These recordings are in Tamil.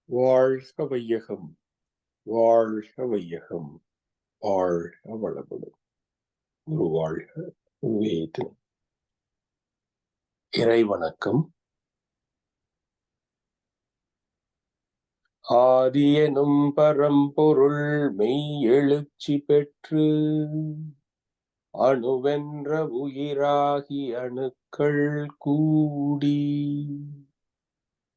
வாழ்க வையகம், வாழ்க வையகம், வாழ்க வளமுடன். ஒரு வாழ்க வேது. இறை வணக்கம். ஆதியனும் பரம்பொருள் மெய் எழுச்சி பெற்று அணுவென்ற உயிராகி அணுக்கள் கூடி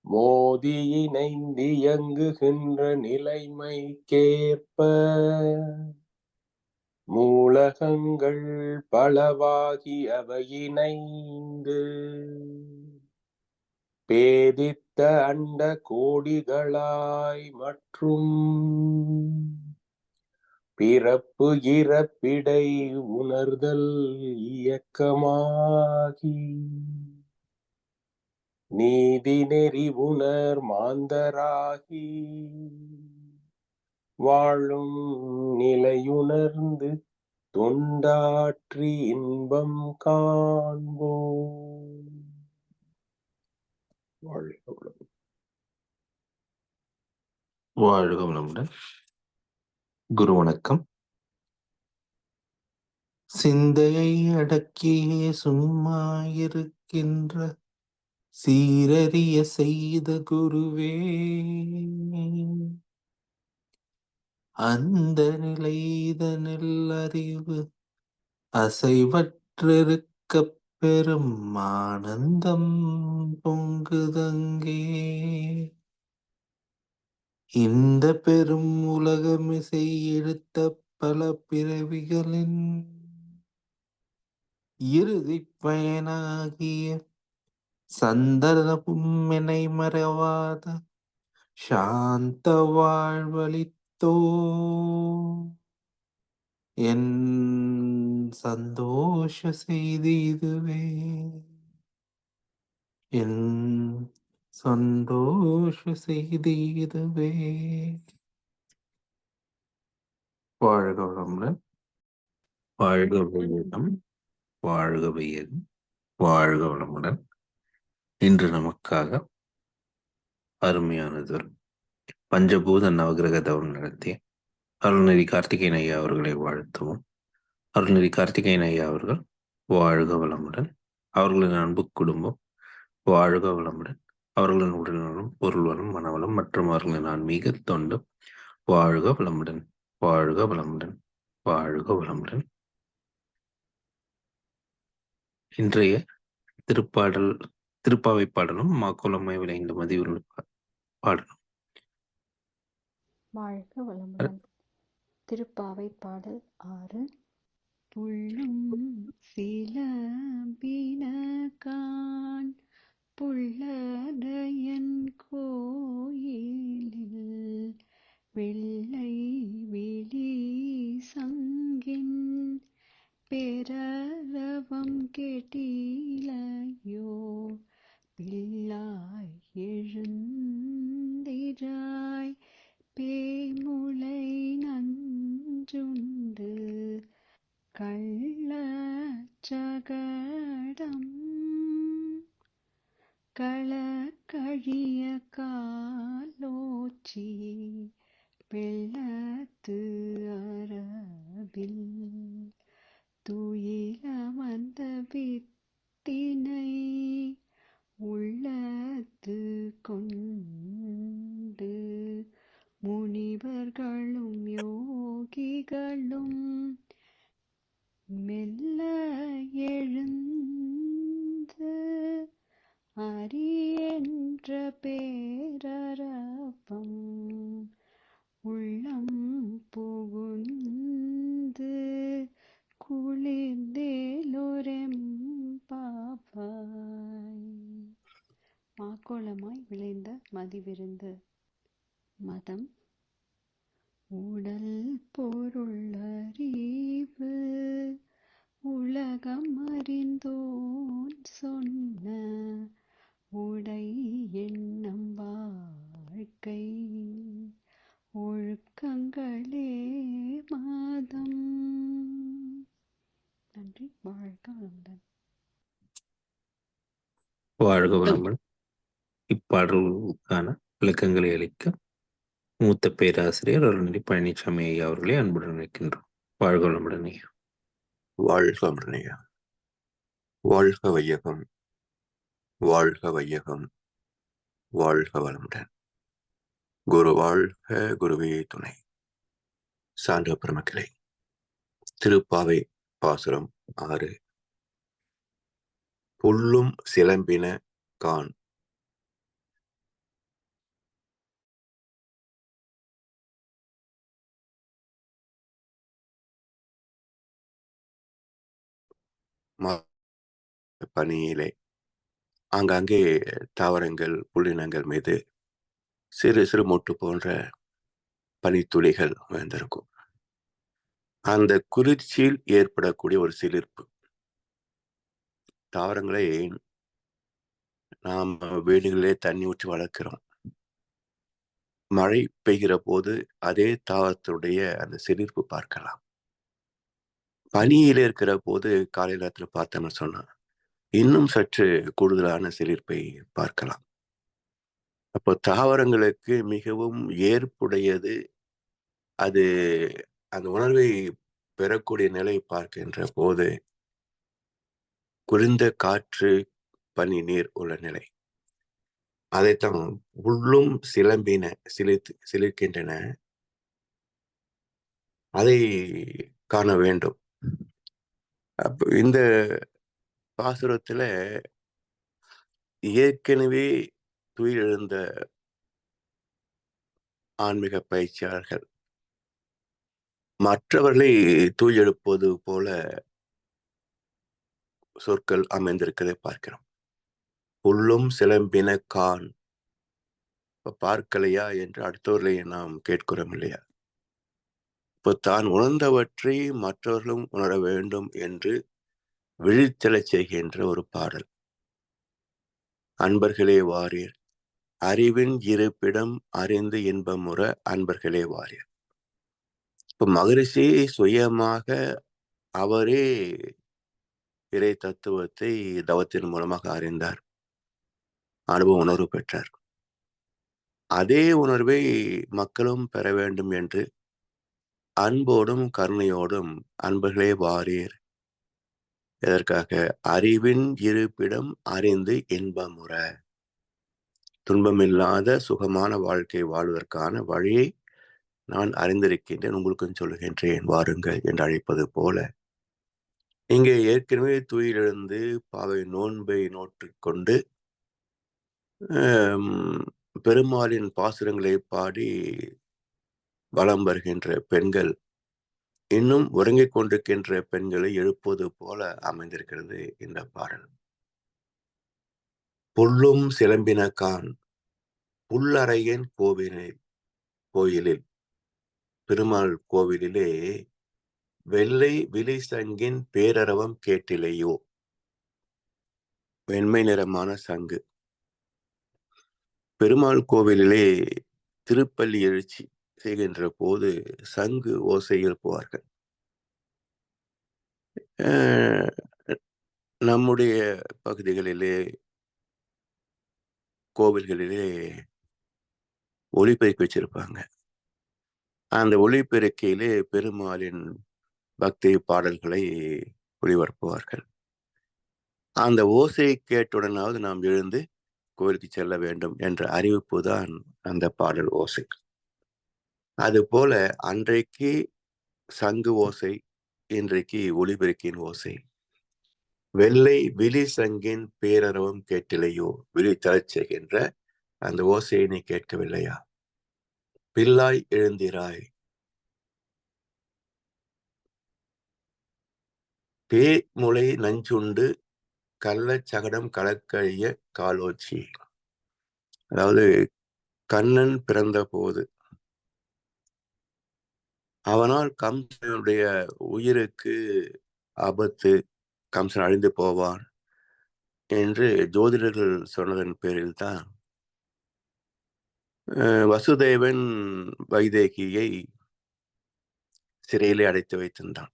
மோதி இணைந்து இயங்குகின்ற நிலைமைக்கேற்ப மூலகங்கள் பலவாகி அவை இணைந்து பேதித்த அண்ட கோடிகளாய் மற்றும் பிறப்பு இறப்பிடை உணர்தல் இயக்கமாகி நீதி நெறி உணர் மாந்தராகி வாழும் நிலையுணர்ந்து தொண்டாற்றி இன்பம் காண்போம். வாழ்க வளமுடன். வாழ்க வளமுடன். குரு வணக்கம். சிந்தையை அடக்கியே சும்மா இருக்கின்ற சீரறிய செய்த குருவே, அந்த நிலைதனில் அறிவு அசைவற்றிருக்க பெரும் ஆனந்தம் பொங்குதங்கே. இந்த பெரும் உலகமிசை எடுத்த பல பிறவிகளின் இறுதி பயனாகிய சந்தர்ப்பம் என்னை மறவாத சாந்த வாழ்வழித்தோ. என் சந்தோஷ செய்தி இதுவே, என் சந்தோஷ செய்தி இதுவே. வாழ்க வளமுடன். வாழ்க வையகம், வாழ்க வையகம், வாழ்க வளமுடன். இன்று நமக்காக அருமையானது பஞ்சபூத நவகிரக தவம் நடத்திய அருள்நெறி கார்த்திகேயன் ஐயா அவர்களை வாழ்த்துவோம். அருள்நெறி கார்த்திகேயன் ஐயா அவர்கள் வாழ்க வளமுடன். அவர்களின் அன்பு குடும்பம் வாழ்க வளமுடன். அவர்களின் உடல்நலம், பொருள் வளம், மனவளம் மற்றும் அவர்களின் ஆன்மீக தொண்டு வாழ்க வளமுடன், வாழ்க வளமுடன், வாழ்க வளமுடன். இன்றைய திருப்பாவை பாடலும் மாக்கோலமாய் விளைந்த மதியுள்ள பாடலும். வாழ்க வளமுடன். திருப்பாவை பாடல் 6. உள்ளும் சிலம்பினகான் புள்ளரையன் கோயிலில் வெள்ளை விழி சங்கின் பேரரவம் கேட்டிலையோ. பிள்ளாய் எழுந்திராய் பேய்முளை நஞ்சுண்டு கள்ளச்சகடம் களக்கழிய காலோச்சி வெள்ளத்து அரவில் துயிலமர்ந்த வித்தினை உள்ளத்து கொண்டு முனிவர்களும் யோகிகளும் மெல்ல எழுந்து அரியென்ற பேரரவம் உள்ளம் புகுந்து குளிர்ந்தேலோரெம்பாவாய். மாக்கோலமாய் விளைந்த மதிவிருந்து. மதம் உடல் பொருள் அறிவு உலகம் அறிந்தோன் சொன்ன உடை எண்ணம் வாழ்க்கை ஒழுக்கங்களே மாதம். நன்றி. வாழ்க வளமுடன். வாழ்க வளமுடன். இப்பாடல்களுக்கான விளக்கங்களை அளிக்க மூத்த பேராசிரியர் அருள்நிதி பழனிசாமி ஐயா அவர்களை அன்புடன் அழைக்கின்றோம். வாழ்க வளமுடன் ஐயா. வாழ்க வளமுடன் ஐயா. வாழ்க வையகம், வாழ்க வையகம், வாழ்க வளமுடன். குரு வாழ்க, குருவே துணை. சான்ற பெருமக்களே, திருப்பாவை பாசுரம் 6. புல்லும் சிலம்பின கான். பனியிலே ஆங்காங்கே தாவரங்கள் புல்லினங்கள் மீது சிறு சிறு மொட்டு போன்ற பனித்துளிகள் விழுந்திருக்கும். அந்த குளிர்ச்சியில் ஏற்படக்கூடிய ஒரு சிலிர்ப்பு. தாவரங்களை நாம் வீடுகளிலே தண்ணி ஊற்றி வளர்க்கிறோம். மழை பெய்கிற போது அதே தாவரத்துடைய அந்த சிலிர்ப்பு பார்க்கலாம். பனியில இருக்கிற போது காலை நேரத்துல பார்த்தோம்னு சொன்னா இன்னும் சற்று கூடுதலான சிலிர்ப்பை பார்க்கலாம். அப்போ தாவரங்களுக்கு மிகவும் ஏற்புடையது. அது அந்த உணர்வை பெறக்கூடிய நிலை பார்க்கின்ற போது குளிர்ந்த காற்று, பனி, நீர் உள்ள நிலை. அதைத்தான் உள்ளும் சிலம்பின சிலிர்க்கின்றன. அதை காண வேண்டும். அப்போ இந்த பாசுரத்துல ஏற்கனவே துயிலெழுந்த ஆன்மீக பயிற்சியாளர்கள் மற்றவர்களை தூயெழுப்பது போல சொற்கள் அமைந்திருக்கிறதை பார்க்கிறோம். புல்லும் சிலம்பின கான். பார்க்கலையா என்று அடுத்தவர்களை நாம் கேட்கிறோம் இல்லையா? இப்போ தான் உணர்ந்தவற்றை மற்றவர்களும் உணர வேண்டும் என்று விழித்தெழச் செய்கின்ற ஒரு பாடல். அன்பர்களே வாரீர், அறிவின் இருப்பிடம் அறிந்து இன்பமுற அன்பர்களே வாரீர். இப்ப மகரிஷி சுயமாக அவரே இறை தத்துவத்தை தவத்தின் மூலமாக அறிந்தார், அனுபவ உணர்வு பெற்றார். அதே உணர்வை மக்களும் பெற வேண்டும் என்று அன்போடும் கருணையோடும் அன்பர்களே வாரீர். எதற்காக? அறிவின் இருப்பிடம் அறிந்து இன்பமுற. துன்பமில்லாத சுகமான வாழ்க்கை வாழ்வதற்கான வழியை நான் அறிந்திருக்கின்றேன், உங்களுக்கும் சொல்லுகின்றேன், வாருங்கள் என்று அழைப்பது போல இங்கே ஏற்கனவே துயிலெழுந்து பாவை நோன்பை நோற்றிக்கொண்டு பெருமாளின் பாசுரங்களை பாடி வலம் வருகின்ற பெண்கள் இன்னும் உறங்கிக் கொண்டிருக்கின்ற பெண்களை எழுப்புவது போல அமைந்திருக்கிறது இந்த பாடல். புல்லும் சிலம்பின கான். புல்லறையன் கோயிலில் பெருமாள் கோவிலிலே வெள்ளை விலை சங்கின் பேரரவம் கேட்டிலையோ. வெண்மை நிறமான சங்கு. பெருமாள் கோவிலிலே திருப்பள்ளி எழுச்சி செய்கின்ற போது சங்கு ஓசை எழுப்புவார்கள். நம்முடைய பகுதிகளிலே கோவில்களிலே ஒலிபெருக்கி வச்சிருப்பாங்க. அந்த ஒலிபெருக்கையிலே பெருமாளின் பக்தி பாடல்களை ஒளிபரப்புவார்கள். அந்த ஓசையை கேட்டுடனாவது நாம் எழுந்து கோவிலுக்கு செல்ல வேண்டும் என்ற அறிவிப்பு தான் அந்த பாடல் ஓசை. அதுபோல அன்றைக்கு சங்கு ஓசை, இன்றைக்கு ஒலிபெருக்கின் ஓசை. வெள்ளை விழி சங்கின் பேரரவம் கேட்டிலையோ. விழி தரச் செய்கின்ற அந்த ஓசையை நீ கேட்கவில்லையா? பிள்ளாய் எழுந்திராய். பேமுளை நஞ்சுண்டு கள்ளச்சகடம் கலக்கழிய காலோச்சி. அதாவது கண்ணன் பிறந்த போது அவனால் கம்சனுடைய உயிருக்கு ஆபத்து, கம்சன் அழிந்து போவான் என்று ஜோதிடர்கள் சொன்னதன் பேரில் தான் வசுதேவன் வைதேகியை சிறையிலே அடைத்து வைத்திருந்தான்.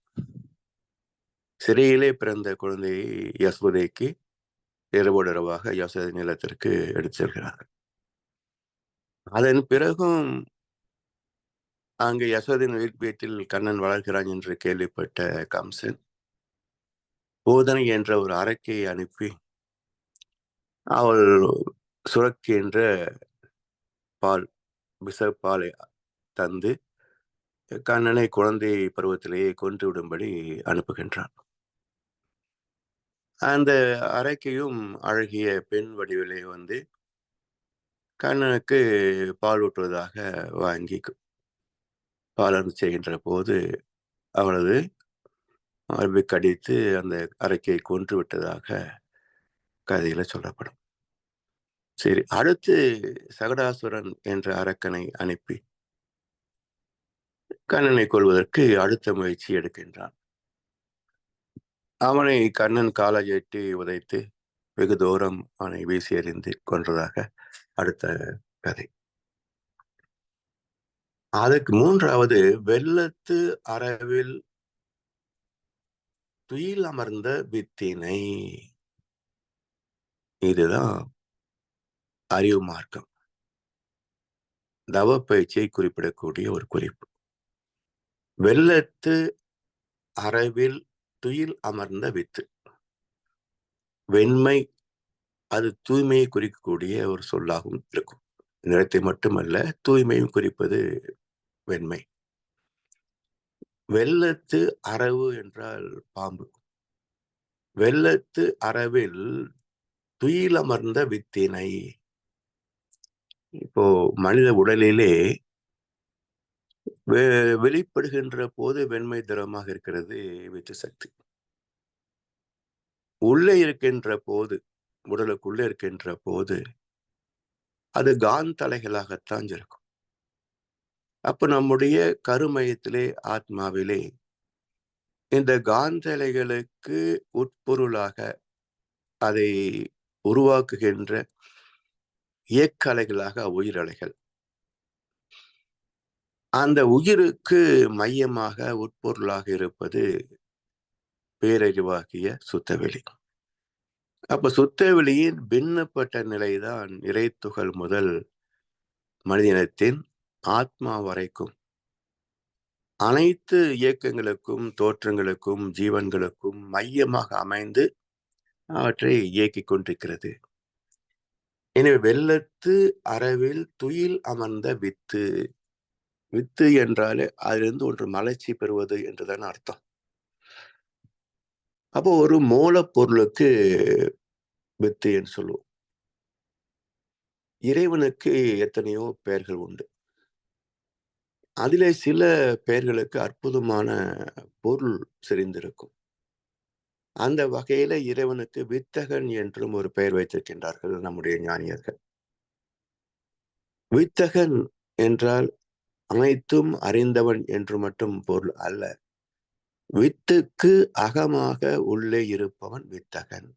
சிறையிலே பிறந்த குழந்தையை யசோதைக்கு இரவோடு இரவாக யோசேப்பு நிலத்திற்கு எடுத்து செல்கிறார்கள். அதன் பிறகும் அங்கு யசோதின் வீட்டில் கண்ணன் வளர்கிறான் என்று கேள்விப்பட்ட கம்சன் போதனை என்ற ஒரு அரக்கையை அனுப்பி அவள் சுரக்கின்ற பால் விசப்பாலை தந்து கண்ணனை குழந்தை பருவத்திலேயே கொன்று விடும்படி அனுப்புகின்றான். அந்த அரக்கையும் அழகிய பெண் வடிவிலே வந்து கண்ணனுக்கு பால் ஊட்டுவதாக வாங்கி பாலன் செய்கின்ற போது அவளது மார்பை கடித்து அந்த அரக்கையை கொன்று விட்டதாக கதையில சொல்லப்படும். சரி, அடுத்து சகடாசுரன் என்ற அரக்கனை அனுப்பி கண்ணனை கொள்வதற்கு அடுத்த முயற்சி எடுக்கின்றான். அவனை கண்ணன் காலை எட்டி உதைத்து வெகு தூரம் அவனை வீசி எறிந்து கொன்றதாக அடுத்த கதை. அதுக்கு மூன்றாவது வெள்ளத்து அரவில் துயில் அமர்ந்த வித்தினை. இதுதான் அறிவு மார்க்கம், தவ பயிற்சியை குறிப்பிடக்கூடிய ஒரு குறிப்பு. வெள்ளத்து அரவில் துயில் அமர்ந்த வித்து. வெண்மை அது தூய்மையை குறிக்கக்கூடிய ஒரு சொல்லாகவும் இருக்கும். நிறத்தை மட்டுமல்ல, தூய்மையும் குறிப்பது வெண்மை. வெள்ளத்து அரவு என்றால் பாம்பு. வெள்ளத்து அரவில் துயில் அமர்ந்த வித்தினை. இப்போ மனித உடலிலே வெளிப்படுகின்ற போது வெண்மை திரவமாக இருக்கிறது வித்து சக்தி. உள்ளே இருக்கின்ற போது, உடலுக்குள்ளே இருக்கின்ற போது அது காந்தலைகளாகத்தான் இருக்கும். அப்ப நம்முடைய கருமையத்திலே ஆத்மாவிலே இந்த காந்தலைகளுக்கு உட்பொருளாக அதை உருவாக்குகின்ற இயக்க அலைகளாக உயிரலைகள். அந்த உயிருக்கு மையமாக உட்பொருளாக இருப்பது பேரறிவாகிய சுத்தவெளி. அப்ப சுத்தவெளியின் பின்னப்பட்ட நிலைதான் இறைத்துகள் முதல் மனிதனத்தின் ஆத்மா வரைக்கும் அனைத்து இயக்கங்களுக்கும் தோற்றங்களுக்கும் ஜீவன்களுக்கும் மையமாக அமைந்து அவற்றை இயக்கிக் கொண்டிருக்கிறது. எனவே வெள்ளத்து அரவில் துயில் அமர்ந்த வித்து. வித்து என்றாலே அதிலிருந்து ஒன்று மலர்ச்சி பெறுவது என்றுதான் அர்த்தம். அப்போ ஒரு மூலப்பொருளுக்கு வித்து என்று சொல்லுவோம். இறைவனுக்கு எத்தனையோ பெயர்கள் உண்டு. அதிலே சில பெயர்களுக்கு அற்புதமான பொருள் செறிந்திருக்கும். அந்த வகையில இறைவனுக்கு வித்தகன் என்றும் ஒரு பெயர் வைத்திருக்கின்றார்கள் நம்முடைய ஞானியர்கள். வித்தகன் என்றால் அனைத்தும் அறிந்தவன் என்று மட்டும் பொருள் அல்ல. வித்துக்கு அகமாக உள்ளே இருப்பவன் வித்தகன்.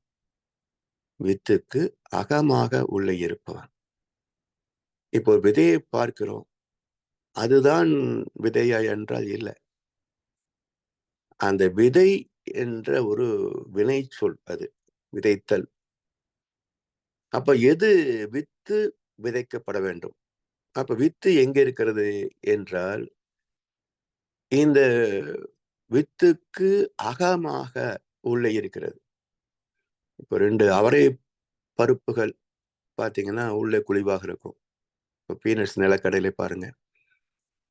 வித்துக்கு அகமாக உள்ளே இருப்பவன். இப்போ விதையை பார்க்கிறோம், அதுதான் விதையா என்றால் இல்லை. அந்த விதை என்ற ஒரு வினை சொல், அது விதைத்தல். அப்ப எது வித்து விதைக்கப்பட வேண்டும். அப்ப வித்து எங்க இருக்கிறது என்றால் இந்த வித்துக்கு அகமாக உள்ளே இருக்கிறது. இப்போ 2 அவரை பருப்புகள் பார்த்தீங்கன்னா உள்ளே குழிவாக இருக்கும். இப்போ பீனட்ஸ் நிலக்கடலை பாருங்க,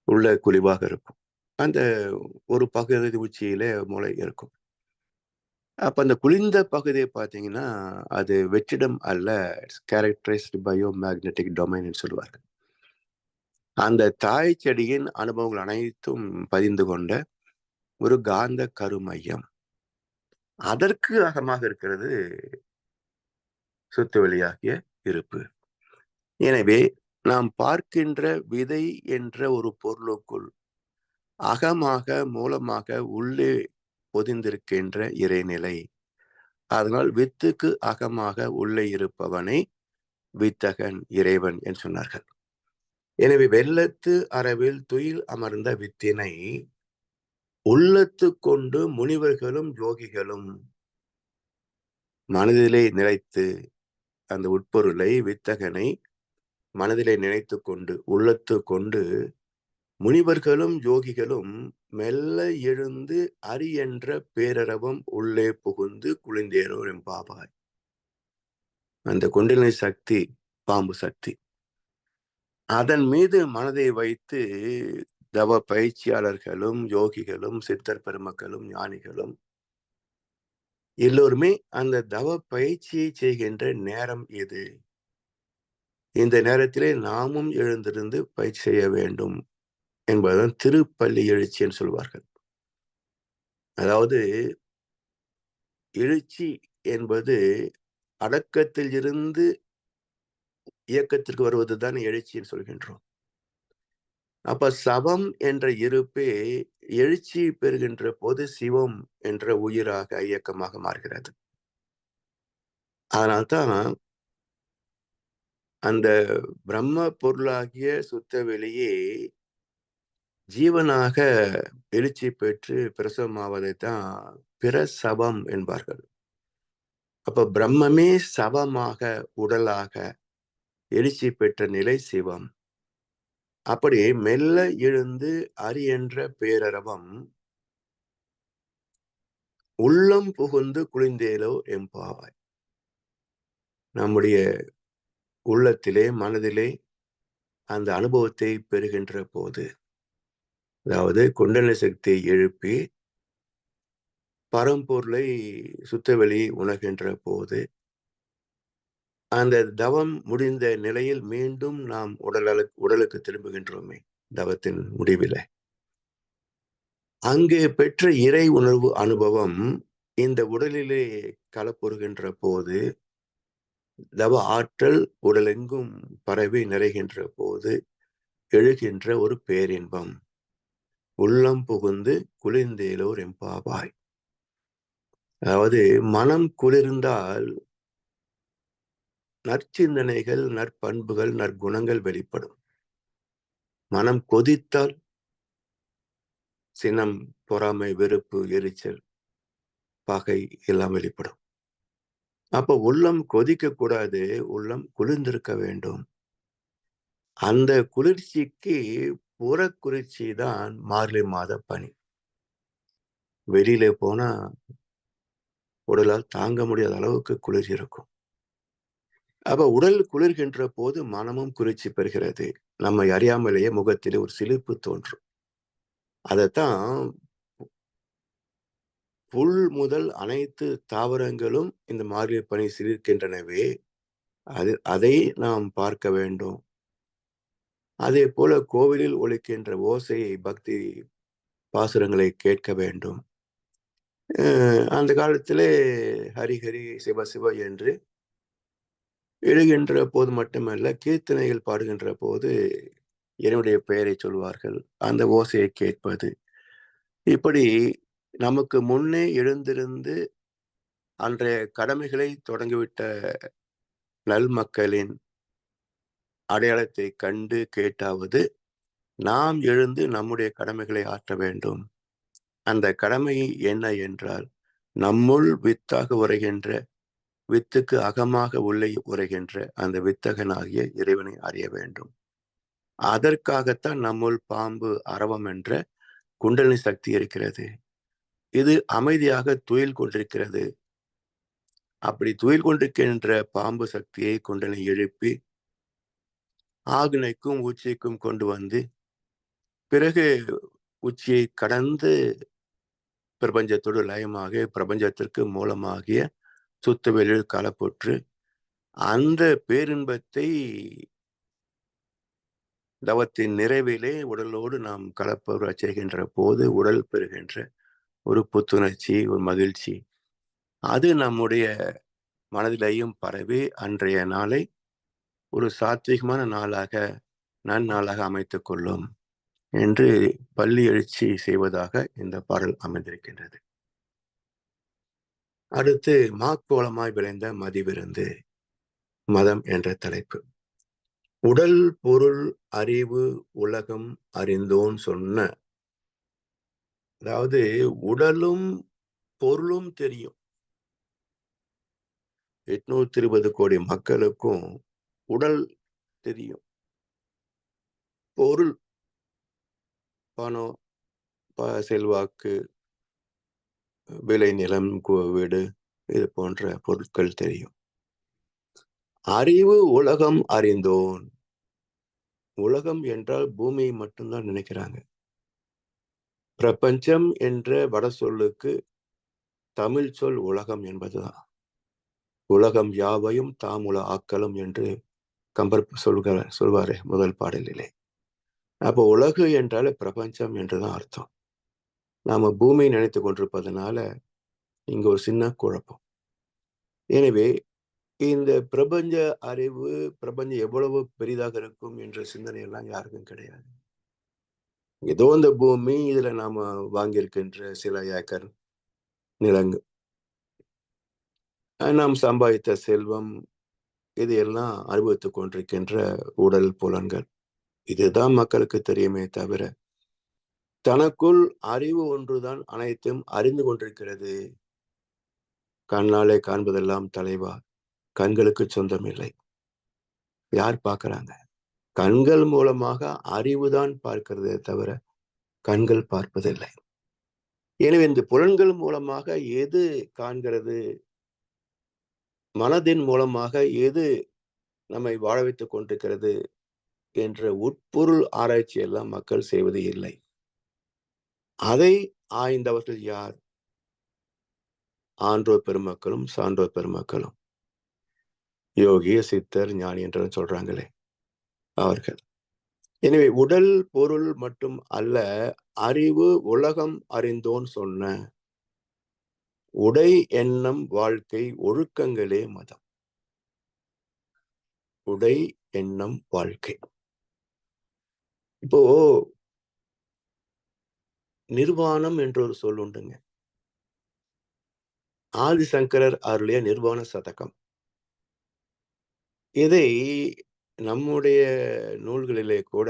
உள்ள குழிவாக இருக்கும். அந்த ஒரு பகுதி உச்சியிலே முளை இருக்கும். அப்ப அந்த குளிர்ந்த பகுதியை பார்த்தீங்கன்னா அது வெற்றிடம் அல்ல, கேரக்டரைஸ்டு பயோ மேக்னெட்டிக் டொமைன் சொல்லுவார்கள். அந்த தாய் செடியின் அனுபவங்கள் அனைத்தும் பதிந்து கொண்ட ஒரு காந்த கருமையம். அதற்கு அகமாக இருக்கிறது சுத்தவெளியாகிய இருப்பு. எனவே நாம் பார்க்கின்ற விதை என்ற ஒரு பொருளுக்குள் அகமாக மூலமாக உள்ளே பொதிந்திருக்கின்ற இறைநிலை. அதனால் வித்துக்கு அகமாக உள்ளே இருப்பவனை வித்தகன், இறைவன் என்று சொன்னார்கள். எனவே வெள்ளத்து அரவில் துயில் அமர்ந்த வித்தினை உள்ளத்து கொண்டு முனிவர்களும் யோகிகளும். மனதிலே நிலைத்து அந்த உட்பொருளை வித்தகனை மனதிலே நினைத்து கொண்டு உள்ளத்து கொண்டு முனிவர்களும் யோகிகளும் மெல்ல எழுந்து அரி என்ற பேரரவம் உள்ளே புகுந்து குளிந்தேரோ எம்பாவாய். அந்த குண்டலினி சக்தி பாம்பு சக்தி, அதன் மீது மனதை வைத்து தவ பயிற்சியாளர்களும் யோகிகளும் சித்தர் பெருமக்களும் ஞானிகளும் எல்லோருமே அந்த தவ பயிற்சியை செய்கின்ற நேரம் இது. இந்த நேரத்திலே நாமும் எழுந்திருந்து பயிற்சி செய்ய வேண்டும் என்பதுதான் திருப்பள்ளி எழுச்சி என்று சொல்வார்கள். அதாவது எழுச்சி என்பது அடக்கத்தில் இருந்து இயக்கத்திற்கு வருவதுதான் எழுச்சின்னு சொல்கின்றோம். அப்ப சவம் என்ற இருப்பே எழுச்சி பெறுகின்ற போது சிவம் என்ற உயிராக இயக்கமாக மாறுகிறது. அதனால்தான் அந்த பிரம்ம பொருளாகிய சுத்த வெளியே ஜீவனாக எழுச்சி பெற்று பிரசவமாவதைத்தான் பிரசவம் என்பார்கள். அப்ப பிரம்மமே சவமாக உடலாக எழுச்சி பெற்ற நிலை சிவம். அப்படி மெல்ல எழுந்து அரி என்ற பேரரவம் உள்ளம் புகுந்து குளிந்தேலோ எம்பாவாய். நம்முடைய உள்ளத்திலே மனதிலே அந்த அனுபவத்தை பெறுகின்ற போது, அதாவது குண்டலினி சக்தியை எழுப்பி பரம்பொருளை சுத்தவெளி உணர்கின்ற போது, அந்த தவம் முடிந்த நிலையில் மீண்டும் நாம் உடலுக்கு திரும்புகின்றோமே தவத்தின் முடிவில். அங்கே பெற்ற இறை உணர்வு அனுபவம் இந்த உடலிலே கலப்புறுகின்ற போது, தவ ஆற்றல் உடலெங்கும் பரவி நிறைகின்ற போது எழுகின்ற ஒரு பேரின்பம். உள்ளம் புகுந்து குளிர்ந்தேலோர் எம்பாவாய். அதாவது மனம் குளிர்ந்தால் நற்சிந்தனைகள், நற்பண்புகள், நற்குணங்கள் வெளிப்படும். மனம் கொதித்தால் சினம், பொறாமை, வெறுப்பு, எரிச்சல், பகை எல்லாம் வெளிப்படும். அப்ப உள்ளம் கொதிக்க கூடாது, உள்ளம் குளிர்ந்திருக்க வேண்டும். அந்த குளிர்ச்சிக்கு புறக்குளிர்ச்சி தான் மார்கழி மாத பனி. வெளியில போனா உடலால் தாங்க முடியாத அளவுக்கு குளிர் இருக்கும். அப்ப உடல் குளிர்கின்ற போது மனமும் குளிர்ச்சி பெறுகிறது. நம்மை அறியாமலேயே முகத்திலே ஒரு சிலிர்ப்பு தோன்றும். அதைத்தான் புல் முதல் அனைத்து தாவரங்களும் இந்த மார்கழி பனி சிலிர்க்கின்றனவே, அதை நாம் பார்க்க வேண்டும். அதே போல கோவிலில் ஒலிக்கின்ற ஓசையை, பக்தி பாசுரங்களை கேட்க வேண்டும். அந்த காலத்திலே ஹரிஹரி சிவ சிவ என்று எழுகின்ற போது மட்டுமல்ல, கீர்த்தனைகள் பாடுகின்ற போது என்னுடைய பெயரை சொல்வார்கள், அந்த ஓசையை கேட்பது. இப்படி நமக்கு முன்னே எழுந்திருந்து அன்றைய கடமைகளை தொடங்கிவிட்ட நல் மக்களின் அடையாளத்தை கண்டு கேட்டாவது நாம் எழுந்து நம்முடைய கடமைகளை ஆற்ற வேண்டும். அந்த கடமை என்ன என்றால், நம்முள் வித்தாக உரைகின்ற, வித்துக்கு அகமாக உள்ளே உரைகின்ற அந்த வித்தகனாகிய இறைவனை அறிய வேண்டும். அதற்காகத்தான் நம்முள் பாம்பு அரவம் என்ற குண்டலினி சக்தி இருக்கிறது. இது அமைதியாக துயில் கொண்டிருக்கிறது. அப்படி துயில் கொண்டிருக்கின்ற பாம்பு சக்தியை குண்டலினி எழுப்பி ஆக்னைக்கும் உச்சிக்கும் கொண்டு வந்து, பிறகு உச்சியை கடந்து பிரபஞ்சத்தோடு லயமாக பிரபஞ்சத்திற்கு மூலமாகிய சுத்த வெளியில் கலப்புற்று அந்த பேரின்பத்தை தவத்தின் நிறைவிலே உடலோடு நாம் கலப்புற செய்கின்ற போது உடல் பெறுகின்ற ஒரு புத்துணர்ச்சி, ஒரு மகிழ்ச்சி, அது நம்முடைய மனதிலேயும் பரவி அன்றைய நாளை ஒரு சாத்விகமான நாளாக, நன்னாளாக அமைத்துக் கொள்ளும் என்று பள்ளி எழுச்சி செய்வதாக இந்த பாடல் அமைந்திருக்கின்றது. அடுத்து மாக்கோலமாய் விளைந்த மதிவிருந்து மதம் என்ற தலைப்பு. உடல் பொருள் அறிவு உலகம் அறிந்தோன் சொன்ன, அதாவது உடலும் பொருளும் தெரியும், 820 கோடி மக்களுக்கும் உடல் தெரியும், பொருள், பணம், செல்வாக்கு, விளை நிலம், வீடு, இது போன்ற பொருட்கள் தெரியும். அறிவு உலகம் அறிந்தோன். உலகம் என்றால் பூமியை மட்டும்தான் நினைக்கிறாங்க. பிரபஞ்சம் என்ற வட சொல்லுக்கு தமிழ் சொல் உலகம் என்பதுதான். உலகம் யாவையும் தாமுல ஆக்கலும் என்று கம்பர் சொல்வாரே முதல் பாடலிலே. அப்போ உலகு என்றால பிரபஞ்சம் என்றுதான் அர்த்தம். நாம பூமியை நினைத்து கொண்டிருப்பதனால இங்க ஒரு சின்ன குழப்பம். எனவே இந்த பிரபஞ்ச அறிவு, பிரபஞ்சம் எவ்வளவு பெரிதாக இருக்கும் என்ற சிந்தனை எல்லாம் யாருக்கும் கிடையாது. ஏதோ இந்த பூமி, இதுல நாம வாங்கியிருக்கின்ற சில ஏக்கர் நிலங்கு, நாம் சம்பாதித்த செல்வம், இது எல்லாம் அனுபவித்துக் கொண்டிருக்கின்ற உடல் புலன்கள், இதுதான் மக்களுக்கு தெரியுமே தவிர தனக்குள் அறிவு ஒன்றுதான் அனைத்தும் அறிந்து கொண்டிருக்கிறது. கண்ணாலே காண்பதெல்லாம் தலைவா, கண்களுக்கு சொந்தம் இல்லை. யார் பார்க்கறாங்க? கண்கள் மூலமாக அறிவுதான் பார்க்கிறதே தவிர கண்கள் பார்ப்பதில்லை. எனவே இந்த புலன்கள் மூலமாக எது காண்கிறது, மனதின் மூலமாக எது நம்மை வாழ வைத்துக் கொண்டிருக்கிறது என்ற உட்பொருள் ஆராய்ச்சி எல்லாம் மக்கள் செய்வது இல்லை. அதை ஆய்ந்தவர்கள் யார்? ஆன்றோர் பெருமக்களும் சான்றோர் பெருமக்களும், யோகி, சித்தர், ஞானி என்று சொல்றாங்களே அவர்கள். எனவே உடல் பொருள் மட்டும் அல்ல, அறிவு உலகம் அறிந்தோன் சொன்ன உடை எண்ணம் வாழ்க்கை ஒழுக்கங்களே மதம். உடை எண்ணம் வாழ்க்கை. இப்போ நிர்வாணம் என்ற ஒரு சொல் உண்டுங்க. ஆதிசங்கரர் அருளிய நிர்வாண சதகம். இதை நம்முடைய நூல்களிலே கூட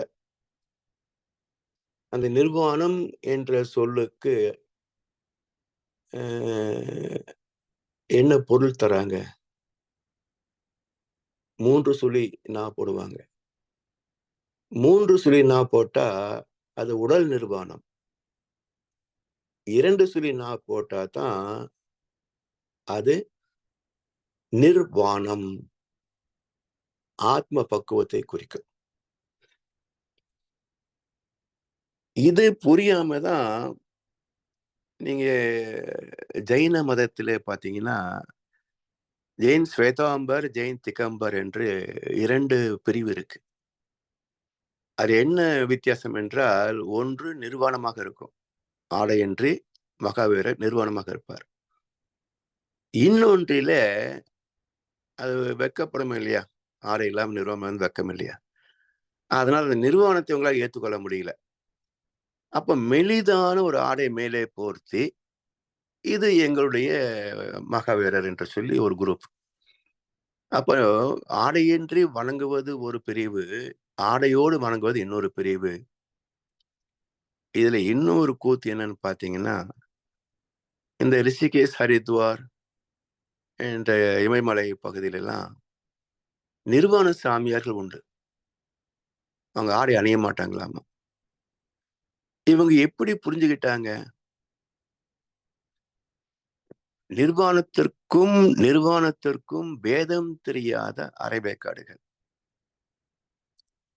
அந்த நிர்வாணம் என்ற சொல்லுக்கு என்ன பொருள் தராங்க? 3 சுழி நா போடுவாங்க. 3 சுழி நா போட்டா அது உடல் நிர்வாணம். 2 சுழி நா போட்டா தான் அது நிர்வாணம், ஆத்ம பக்குவத்தை குறிக்கும். இது புரியாம தான் நீங்க ஜெயின மதத்திலே பாத்தீங்கன்னா, ஜெயின் ஸ்வேதாம்பர், ஜெயின் திகம்பர் என்று 2 பிரிவு இருக்கு. அது என்ன வித்தியாசம் என்றால், ஒன்று நிர்வாணமாக இருக்கும், ஆடையின்றி மகாவீரர் நிர்வாணமாக இருப்பார். இன்னொன்றில அது வெக்கப்படும் இல்லையா, ஆடை இல்லாமல் நிர்வாணம் வெக்கம் இல்லையா, அதனால அந்த நிர்வாணத்தை உங்களால் ஏற்றுக்கொள்ள முடியல. அப்ப மெலிதான ஒரு ஆடை மேலே போர்த்தி, இது எங்களுடைய மகாவீரர் என்று சொல்லி ஒரு குரூப். அப்போ ஆடையின்றி வணங்குவது ஒரு பிரிவு, ஆடையோடு வணங்குவது இன்னொரு பிரிவு. இதுல இன்னொரு கூத்து என்னன்னு பாத்தீங்கன்னா, இந்த ரிஷிகேஷ், ஹரித்வார் என்ற இமயமலை பகுதியிலெல்லாம் நிர்வாண சாமியார்கள் உண்டு. அவங்க ஆடை அணிய மாட்டாங்களாமா. இவங்க எப்படி புரிஞ்சுக்கிட்டாங்க? நிர்வாணத்திற்கும் பேதம் தெரியாத அரைவேக்காடுகள்.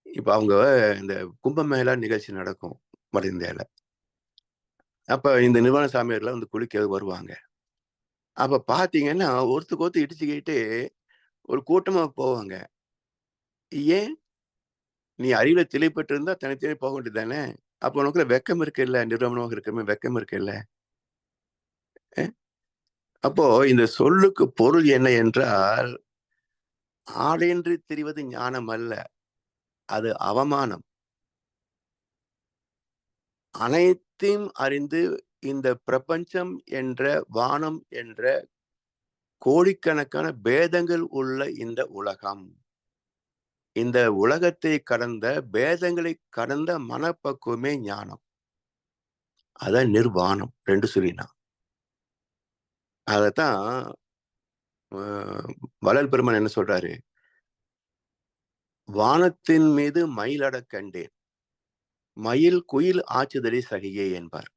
இப்ப அவங்க இந்த கும்பமேளா நிகழ்ச்சி நடக்கும் வட இந்தியால. அப்ப இந்த நிர்வாண சாமியார்கள் வந்து குளிக்க வருவாங்க. அப்ப பாத்தீங்கன்னா ஒருத்தருக்கு இடிச்சுக்கிட்டு ஒரு கூட்டமா போவாங்க. ஏன்? நீ அறிவுல தெளிப்பட்டு இருந்தா தனித்தனி போக வேண்டியது தானே? அப்ப உனக்குள்ள வெக்கம் இருக்குல்ல, நிர்வாணமாக இருக்கமே வெக்கம் இருக்குல்ல. அப்போ இந்த சொல்லுக்கு பொருள் என்ன என்றால், ஆடையின்றி தெரிவது ஞானம் அல்ல, அது அவமானம். அனைத்தையும் அறிந்து இந்த பிரபஞ்சம் என்ற வானம் என்ற கோடிக்கணக்கான பேதங்கள் உள்ள இந்த உலகம், இந்த உலகத்தை கடந்த பேதங்களை கடந்த மனப்பக்குவமே ஞானம். அதான் நிர்வாணம். 2 சொல்லினா. அதத்தான் வள்ளல் பெருமான் என்ன சொல்றாரு? வானத்தின் மீது மயிலடக் கண்டேன், மயில் குயில் ஆச்சுதடி சகியே என்பார்.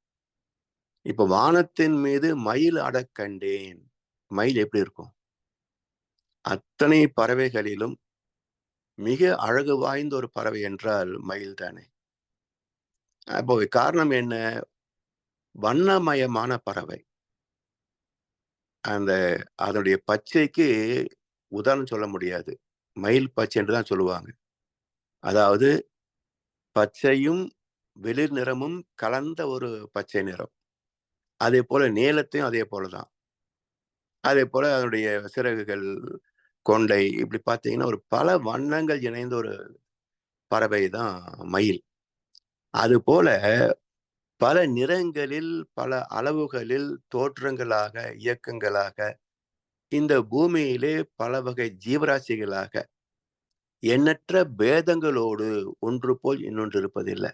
இப்ப வானத்தின் மீது மயில் அடக் கண்டேன். மயில் எப்படி இருக்கும்? அத்தனை பறவைகளிலும் மிக அழகு வாய்ந்த ஒரு பறவை என்றால் மயில் தானே. அப்போ காரணம் என்ன? வண்ணமயமான பறவை. அதனுடைய பச்சைக்கு உதாரணம் சொல்ல முடியாது. மயில் பச்சை என்றுதான் சொல்லுவாங்க. அதாவது பச்சையும் வெளிர் நிறமும் கலந்த ஒரு பச்சை நிறம். அதே போல நீளத்தையும் அதே போலதான். அதே போல அதனுடைய சிறகுகள், கொண்டை, இப்படி பார்த்தீங்கன்னா ஒரு பல வண்ணங்கள் இணைந்த ஒரு பறவை தான் மயில். அது போல பல நிறங்களில், பல அளவுகளில், தோற்றங்களாக, இயக்கங்களாக இந்த பூமியிலே பல வகை ஜீவராசிகளாக எண்ணற்ற பேதங்களோடு ஒன்று போல் இன்னொன்று இருப்பதில்லை.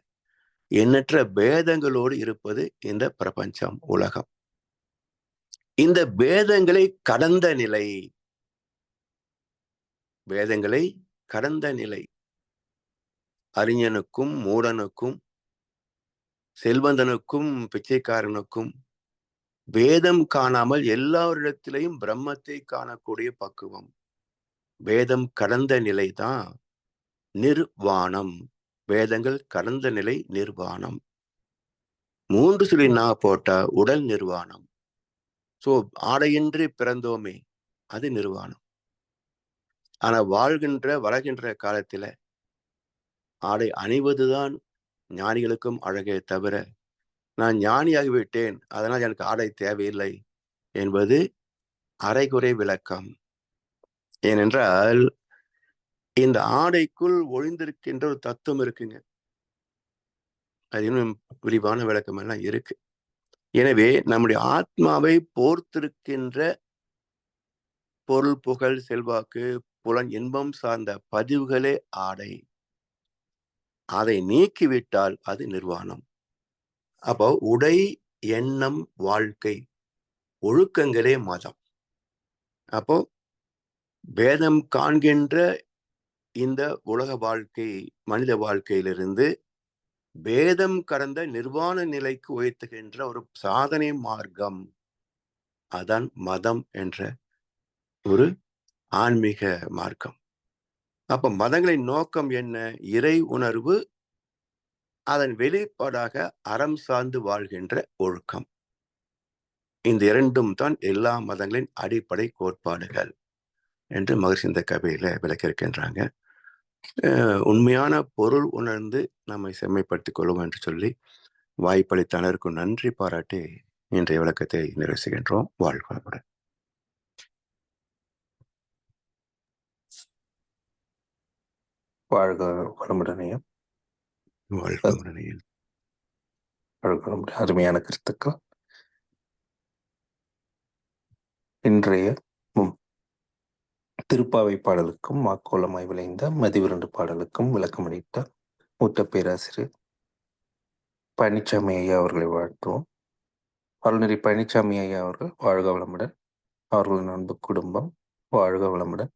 எண்ணற்ற பேதங்களோடு இருப்பது இந்த பிரபஞ்சம், உலகம். இந்த பேதங்களை கடந்த நிலை, பேதங்களை கடந்த நிலை, அறிஞனுக்கும் மூடனுக்கும், செல்வந்தனுக்கும் பிச்சைக்காரனுக்கும் வேதம் காணாமல் எல்லாரிடத்திலையும் பிரம்மத்தை காணக்கூடிய பக்குவம், வேதம் கடந்த நிலை தான் நிர்வாணம். வேதங்கள் கடந்த நிலை நிர்வாணம். 3 சொல்லி நான் போட்டா உடல் நிர்வாணம். சோ ஆடையின்றி பிறந்தோமே, அது நிர்வாணம். ஆனா வளர்கின்ற காலத்துல ஆடை அணிவதுதான் ஞானிகளுக்கும் அழகே தவிர, நான் ஞானியாகிவிட்டேன் அதனால் எனக்கு ஆடை தேவையில்லை என்பது அரைகுறை விளக்கம். ஏனென்றால் இந்த ஆடைக்குள் ஒளிந்திருக்கின்ற ஒரு தத்துவம் இருக்குங்க. அது இன்னும் விரிவான விளக்கம் எல்லாம் இருக்கு. எனவே நம்முடைய ஆத்மாவை போர்த்திருக்கின்ற பொருள், புகழ், செல்வாக்கு, புலன் இன்பம் சார்ந்த பதிவுகளே ஆடை. அதை நீக்கிவிட்டால் அது நிர்வாணம். அப்போ உடை, எண்ணம், வாழ்க்கை, ஒழுக்கங்களே மதம். அப்போ வேதம் காண்கின்ற இந்த உலக வாழ்க்கை, மனித வாழ்க்கையிலிருந்து வேதம் கடந்த நிர்வாண நிலைக்கு உயர்த்துகின்ற ஒரு சாதனை மார்க்கம், அதான் மதம் என்ற ஒரு ஆன்மீக மார்க்கம். அப்ப மதங்களின் நோக்கம் என்ன? இறை உணர்வு, அதன் வெளிப்பாடாக அறம் சார்ந்து வாழ்கின்ற ஒழுக்கம். இந்த இரண்டும் தான் எல்லா மதங்களின் அடிப்படை கோட்பாடுகள் என்று மகர்ஷி இந்த கவிதையில விளக்கியிருக்கின்றாங்க. உண்மையான பொருள் உணர்ந்து நம்மை செம்மைப்படுத்திக் கொள்வோம் என்று சொல்லி வாய்ப்பளித்த அனைவருக்கும் நன்றி பாராட்டி இன்றைய விளக்கத்தை நிறைவு செய்கின்றோம். வாழ்க வளமுடன். வாழ்க வளமுடனையும். வாழ்க வளமுடன். வாழ்க வளமுடன். அருமையான கருத்துக்கள். இன்றைய திருப்பாவை பாடலுக்கும் மாக்கோலமாய் விளைந்த மதிவிரண்டு பாடலுக்கும் விளக்கமளித்த மூத்த பேராசிரியர் பழனிசாமி ஐயா அவர்களை வாழ்த்துவோம். அருள்நெறி பழனிசாமி ஐயா அவர்கள் வாழ்க வளமுடன். அவர்களின் அன்பு குடும்பம் வாழ்க வளமுடன்.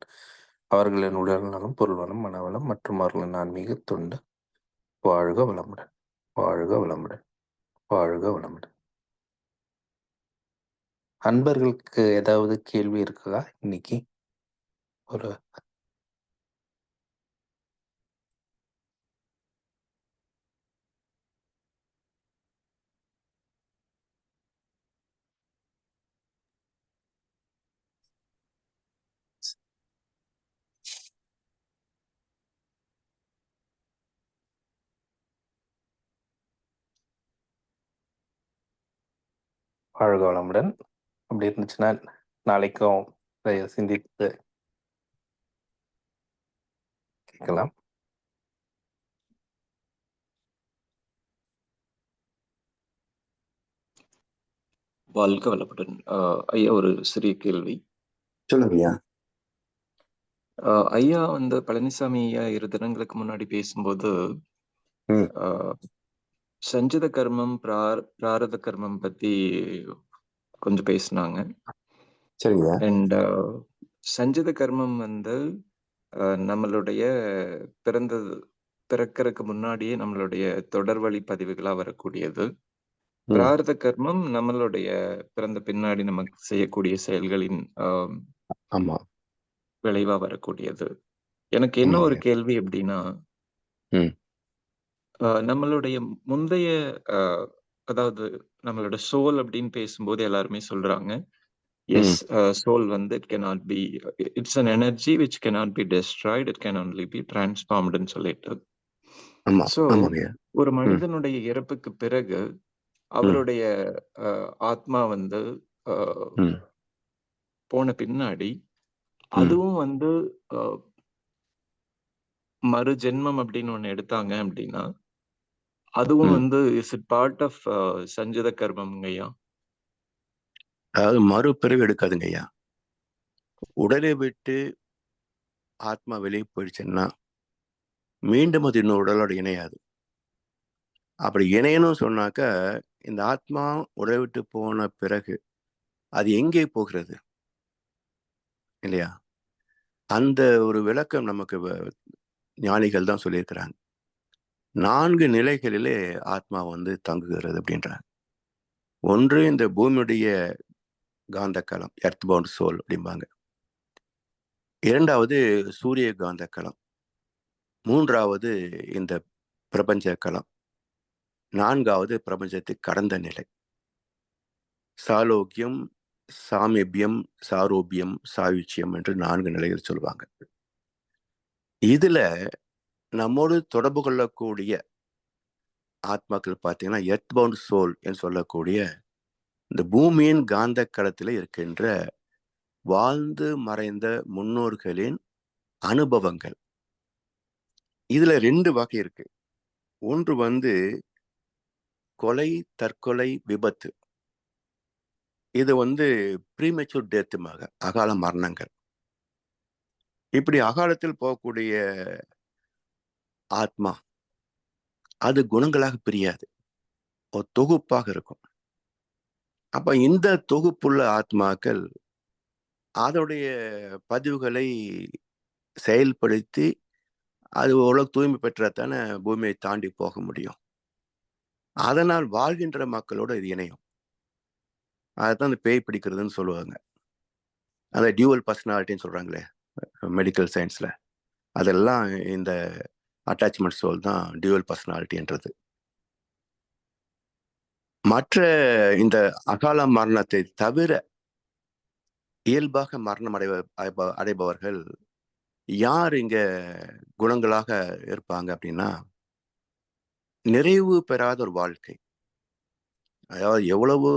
அவர்களின் உடல் நலம், பொருள் வளம், மனவளம் மற்றும் அவர்களின் ஆன்மீக தொண்டு வாழ்க வளமுடன். வாழ்க வளமுடன். வாழ்க வளமுடன். அன்பர்களுக்கு ஏதாவது கேள்வி இருக்குதா? இன்னைக்கு ஒரு வாழ்க வளமுடன். அப்படி இருந்துச்சுன்னா நாளைக்கும் சிந்தித்து கேட்கலாம். வாழ்க வளமுடன். ஐயா, ஒரு சிறிய கேள்வி. சொல்லுங்கய்யா. ஐயா பழனிசாமி ஐயா 2 தினங்களுக்கு முன்னாடி பேசும்போது சஞ்சித கர்மம், பிராரத கர்மம் பத்தி கொஞ்சம் பேசினாங்க. சரிங்க. அண்ட் சஞ்சித கர்மம் வந்து நம்மளுடைய பிறக்கறதுக்கு முன்னாடியே நம்மளுடைய தொடர்வழி பதிவுகளா வரக்கூடியது. பிராரத கர்மம் நம்மளுடைய பிறந்த பின்னாடி நமக்கு செய்யக்கூடிய செயல்களின் ஆமா. விளைவா வரக்கூடியது. எனக்கு என்ன ஒரு ஆமாங்க. கேள்வி அப்படின்னா, ம். நம்மளுடைய முந்தைய அ அதாவது நம்மளோட சோல் அப்படின்னு பேசும்போது எல்லாருமே சொல்றாங்க, எஸ் ம். சோல் வந்து it cannot be it's an energy which cannot be destroyed. It can only be டிரான்ஸ்ஃபார்ம்டுன்னு சொல்லிட்டு. ஆமா. ஸோ ஆமாங்கய்யா. ஒரு ம். மனிதனுடைய இறப்புக்கு பிறகு ம். அவருடைய ஆத்மா வந்து அ ம். போன பின்னாடி, ம். அதுவும் வந்து அ மறு ஜென்மம் அப்படின்னு ஒண்ணு எடுத்தாங்க அப்படின்னா, அதுவும் ம். வந்து இஸ் இட் பார்ட் ஆஃப் சஞ்சித கர்மம்ங்கய்யா? அதாவது மறுபிறவி எடுக்காதுங்கய்யா. உடலை விட்டு ஆத்மா வெளியே போயிடுச்சுன்னா, மீண்டும் அது இன்னொரு உடலோட இணையாது. அப்படி இணையணும்னு சொன்னாக்க, இந்த ஆத்மா உடலை விட்டு போன பிறகு, அது எங்கே போகிறது? இல்லையா? அந்த ஒரு விளக்கம் நமக்கு ஞானிகள் தான் சொல்லியிருக்கிறாங்க. 4 நிலைகளிலே ஆத்மா வந்து தங்குகிறது அப்படின்றாங்க. ஒன்று இந்த பூமியுடைய காந்த களம், எர்த் பவுண்ட் சோல் அப்படிம்பாங்க. 2வது சூரிய காந்த களம். 3வது இந்த பிரபஞ்ச களம். 4வது பிரபஞ்சத்தை கடந்த நிலை. சாலோக்கியம், சாமீபியம், சாரூபியம், சாயுச்சியம் என்று 4 நிலைகள் சொல்லுவாங்க. இதுல நம்மோடு தொடர்பு கொள்ளக்கூடிய ஆத்மாக்கள் பார்த்தீங்கன்னா, எர்த் பவுண்ட் சோல் என்று சொல்லக்கூடிய இந்த பூமியின் காந்த களத்தில் இருக்கின்ற வாழ்ந்து மறைந்த முன்னோர்களின் அனுபவங்கள். இதுல 2 வகை இருக்கு. ஒன்று வந்து கொலை, தற்கொலை, விபத்து. இது வந்து ப்ரீமெச்சூர் டெத்துமாக, அகால மரணங்கள். இப்படி அகாலத்தில் போகக்கூடிய ஆத்மா, அது குணங்களாக பிரியாது. ஒரு தொகுப்பாக இருக்கும். அப்ப இந்த தொகுப்புள்ள ஆத்மாக்கள் அதோடைய பதிவுகளை செயல்படுத்தி அது ஓரளவு தூய்மை பெற்றாத்தானே பூமியை தாண்டி போக முடியும். அதனால் வாழ்கின்ற மக்களோட இது இணையும். அதுதான் இந்த பேய் பிடிக்கிறதுன்னு சொல்லுவாங்க. அந்த டியூவல் பர்சனாலிட்டின்னு சொல்றாங்களே மெடிக்கல் சயின்ஸ்ல. அதெல்லாம் இந்த அட்டாச்மெண்ட் சோல் தான் டியூவல் பர்சனாலிட்டின்றது. மற்ற இந்த அகால மரணத்தை தவிர இயல்பாக மரணம் அடைபவர்கள் யார் இங்க குணங்களாக இருப்பாங்க அப்படின்னா, நிறைவு பெறாத ஒரு வாழ்க்கை. அதாவது எவ்வளவு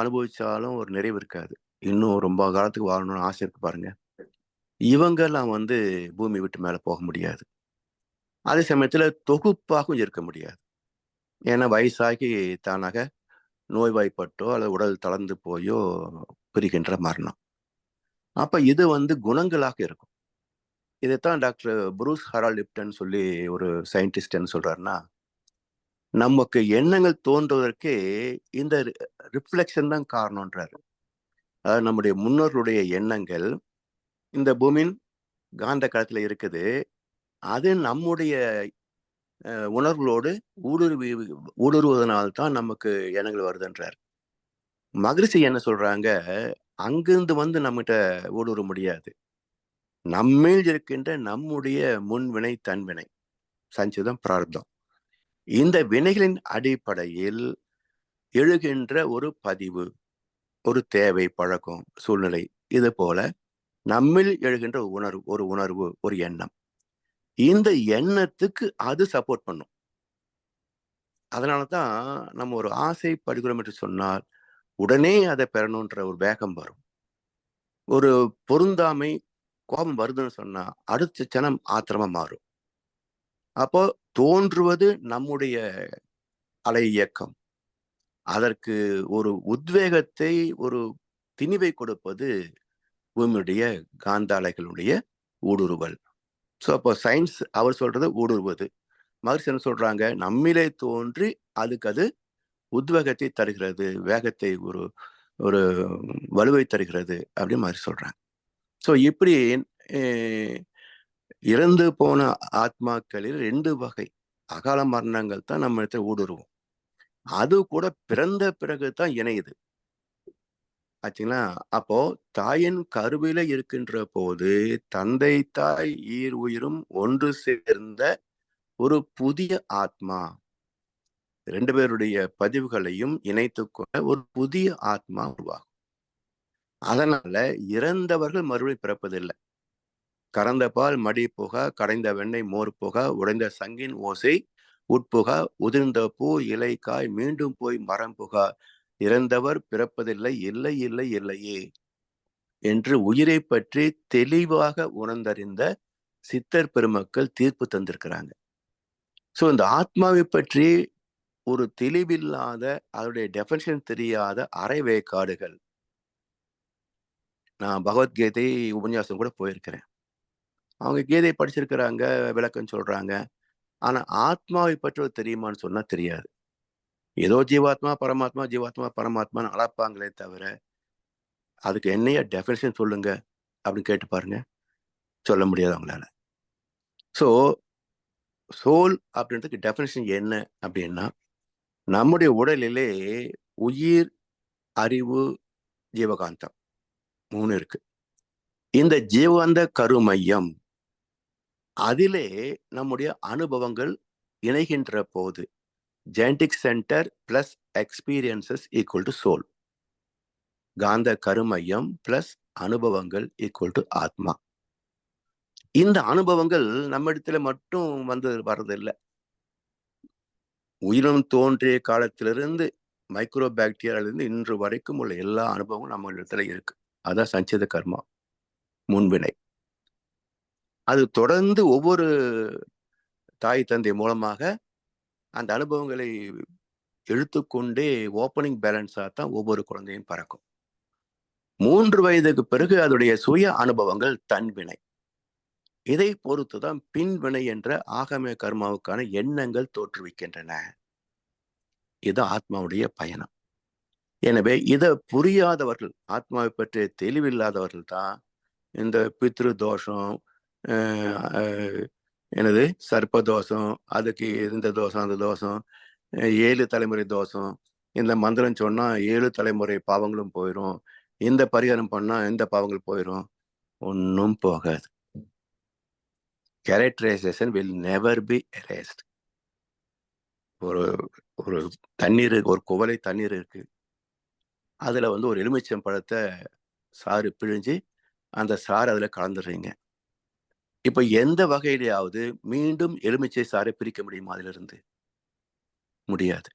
அனுபவிச்சாலும் ஒரு நிறைவு இருக்காது. இன்னும் ரொம்ப காலத்துக்கு வாழணும்னு ஆசை இருக்கு பாருங்க. இவங்கெல்லாம் வந்து பூமி விட்டு மேல போக முடியாது. அதே சமயத்துல தொகுப்பாகவும் இருக்க முடியாது. ஏன்னா வயசாகி தானாக நோய்வாய்ப்பட்டோ அல்லது உடல் தளர்ந்து போயோ பிரிகின்ற மரணம். அப்ப இது வந்து குணங்களாக இருக்கும். இதைத்தான் டாக்டர் புரூஸ் ஹரால்ட் லிப்டன் சொல்லி ஒரு சயின்டிஸ்ட் என்ன சொல்றாருன்னா, நமக்கு எண்ணங்கள் தோன்றுவதற்கே இந்த ரிஃப்ளெக்ஷன் தான் காரணம்ன்றாரு. அதாவது நம்முடைய முன்னோர்களுடைய எண்ணங்கள் இந்த பூமியின் காந்த களத்துல இருக்குது. அது நம்முடைய உணர்வுகளோடு ஊடுருவதனால்தான் நமக்கு எண்ணங்கள் வருதுன்றார். மகரிஷி என்ன சொல்றாங்க, அங்கிருந்து வந்து நம்மகிட்ட ஊடுருவ முடியாது. நம்மில் இருக்கின்ற நம்முடைய முன்வினை தன்வினை சஞ்சிதம் பிரார்த்தம், இந்த வினைகளின் அடிப்படையில் எழுகின்ற ஒரு பதிவு, ஒரு தேவை, பழக்கம், சூழ்நிலை, இது போல நம்மில் எழுகின்ற ஒரு உணர்வு, ஒரு எண்ணம். இந்த எண்ணத்துக்கு அது சப்போர்ட் பண்ணும். அதனாலதான் நம்ம ஒரு ஆசைப்படுகிறோம் என்று சொன்னால் உடனே அதை பெறணுன்ற ஒரு வேகம் வரும். ஒரு பொருந்தாமை, கோபம் வருதுன்னு சொன்னா அடுத்த சனம் ஆத்திரமா மாறும். அப்போ தோன்றுவது நம்முடைய அலை இயக்கம். அதற்கு ஒரு உத்வேகத்தை, ஒரு திணிவை கொடுப்பது பூமியுடைய காந்த அலைகளுடைய ஊடுருவல். ஸோ அப்போ சயின்ஸ் அவர் சொல்றது ஊடுருவது. மகரிஷி என்ன சொல்றாங்க, நம்மிலே தோன்றி அதுக்கு அது உத்வேகத்தை தருகிறது, வேகத்தை ஒரு ஒரு வலுவை தருகிறது அப்படின்னு மாதிரி சொல்றாங்க. ஸோ இப்படி அஹ், இறந்து போன ஆத்மாக்களில் 2 வகை அகால மரணங்கள் தான் நம்ம இடத்துல ஊடுருவோம். அது கூட பிறந்த பிறகு தான் இணையுது ஆச்சுங்களா. அப்போ தாயின் கருவில இருக்கின்ற போது தந்தை தாய் ஈர் உயிரும் ஒன்று சேர்ந்த ஒரு புதிய ஆத்மா, 2 பேருடைய பதிவுகளையும் இணைத்துக் கொண்ட ஒரு புதிய ஆத்மா உருவாகும். அதனால இறந்தவர்கள் மறுபடியும் பிறப்பதில்லை. கறந்த பால் மடி புகா, கடைந்த வெண்ணெய் மோர் புகா, உடைந்த சங்கின் ஓசை உட்புகா, உதிர்ந்த பூ இலை காய் மீண்டும் போய் மரம் புகா, இறந்தவர் பிறப்பதில்லை, இல்லை இல்லை இல்லையே என்று உயிரை பற்றி தெளிவாக உணர்ந்தறிந்த சித்தர் பெருமக்கள் தீர்ப்பு தந்திருக்கிறாங்க. ஸோ இந்த ஆத்மாவை பற்றி ஒரு தெளிவில்லாத, அதனுடைய டெஃபினிஷன் தெரியாத அரைவேக்காடுகள். நான் பகவத்கீதை உபன்யாசம் கூட போயிருக்கிறேன். அவங்க கீதை படிச்சிருக்கிறாங்க, விளக்கம் சொல்றாங்க. ஆனா ஆத்மாவை பற்றி தெரியுமான்னு சொன்னா தெரியாது. ஏதோ ஜீவாத்மா பரமாத்மா ஜீவாத்மா பரமாத்மான்னு அளப்பாங்களே தவிர அதுக்கு என்னைய டெஃபினிஷன் சொல்லுங்க அப்படின்னு கேட்டு பாருங்க, சொல்ல முடியாது அவங்களால. ஸோ சோல் அப்படின்றதுக்கு டெஃபினிஷன் என்ன அப்படின்னா, நம்முடைய உடலிலே உயிர், அறிவு, ஜீவகாந்தம் 3 இருக்கு. இந்த ஜீவகாந்த கருமையம் அதிலே நம்முடைய அனுபவங்கள் இணைகின்ற போது genetic centre plus experiences equal to soul. காந்த கருமையம் பிளஸ் அனுபவங்கள் ஈக்குவல் டு ஆத்மா. இந்த அனுபவங்கள் நம்ம இடத்துல மட்டும் வர்றதில்லை. உயிரினம் தோன்றிய காலத்திலிருந்து மைக்ரோ பாக்டீரியாவிலிருந்து இன்று வரைக்கும் உள்ள எல்லா அனுபவமும் நம்ம இடத்துல இருக்கு. அதான் சஞ்சித கர்மா, முன்வினை. அது தொடர்ந்து ஒவ்வொரு தாய் தந்தை மூலமாக அந்த அனுபவங்களை எடுத்துக்கொண்டே ஓப்பனிங் பேலன்ஸா தான் ஒவ்வொரு குழந்தையும் பறக்கும். 3 வயதுக்கு பிறகு அதனுடைய சுய அனுபவங்கள் தன்வினை. இதை பொறுத்துதான் பின்வினை என்ற ஆகம கர்மாவுக்கான எண்ணங்கள் தோற்றுவிக்கின்றன. இது ஆத்மாவுடைய பயணம். எனவே இதை புரியாதவர்கள், ஆத்மாவை பற்றிய தெளிவில்லாதவர்கள் தான் இந்த பித்ரு தோஷம், என்னது சர்ப்ப தோஷம், அதுக்கு இந்த தோஷம் அந்த தோஷம், 7 தலைமுறை தோஷம், இந்த மந்திரம் சொன்னா 7 தலைமுறை பாவங்களும் போயிடும், இந்த பரிகாரம் பண்ணா எந்த பாவங்கள் போயிடும், ஒன்றும் போகாது. Characterisation will never be erased. ஒரு தண்ணீர், ஒரு குவளை தண்ணீர் இருக்கு, அதுல ஒரு எலுமிச்சம் பழத்தை சாறு பிழிஞ்சு அந்த சாறு அதுல கலந்துடுறீங்க. இப்ப எந்த வகையிலேயாவது மீண்டும் எலுமிச்சை சாறை பிரிக்க முடியுமா? அதுல இருந்து முடியாது.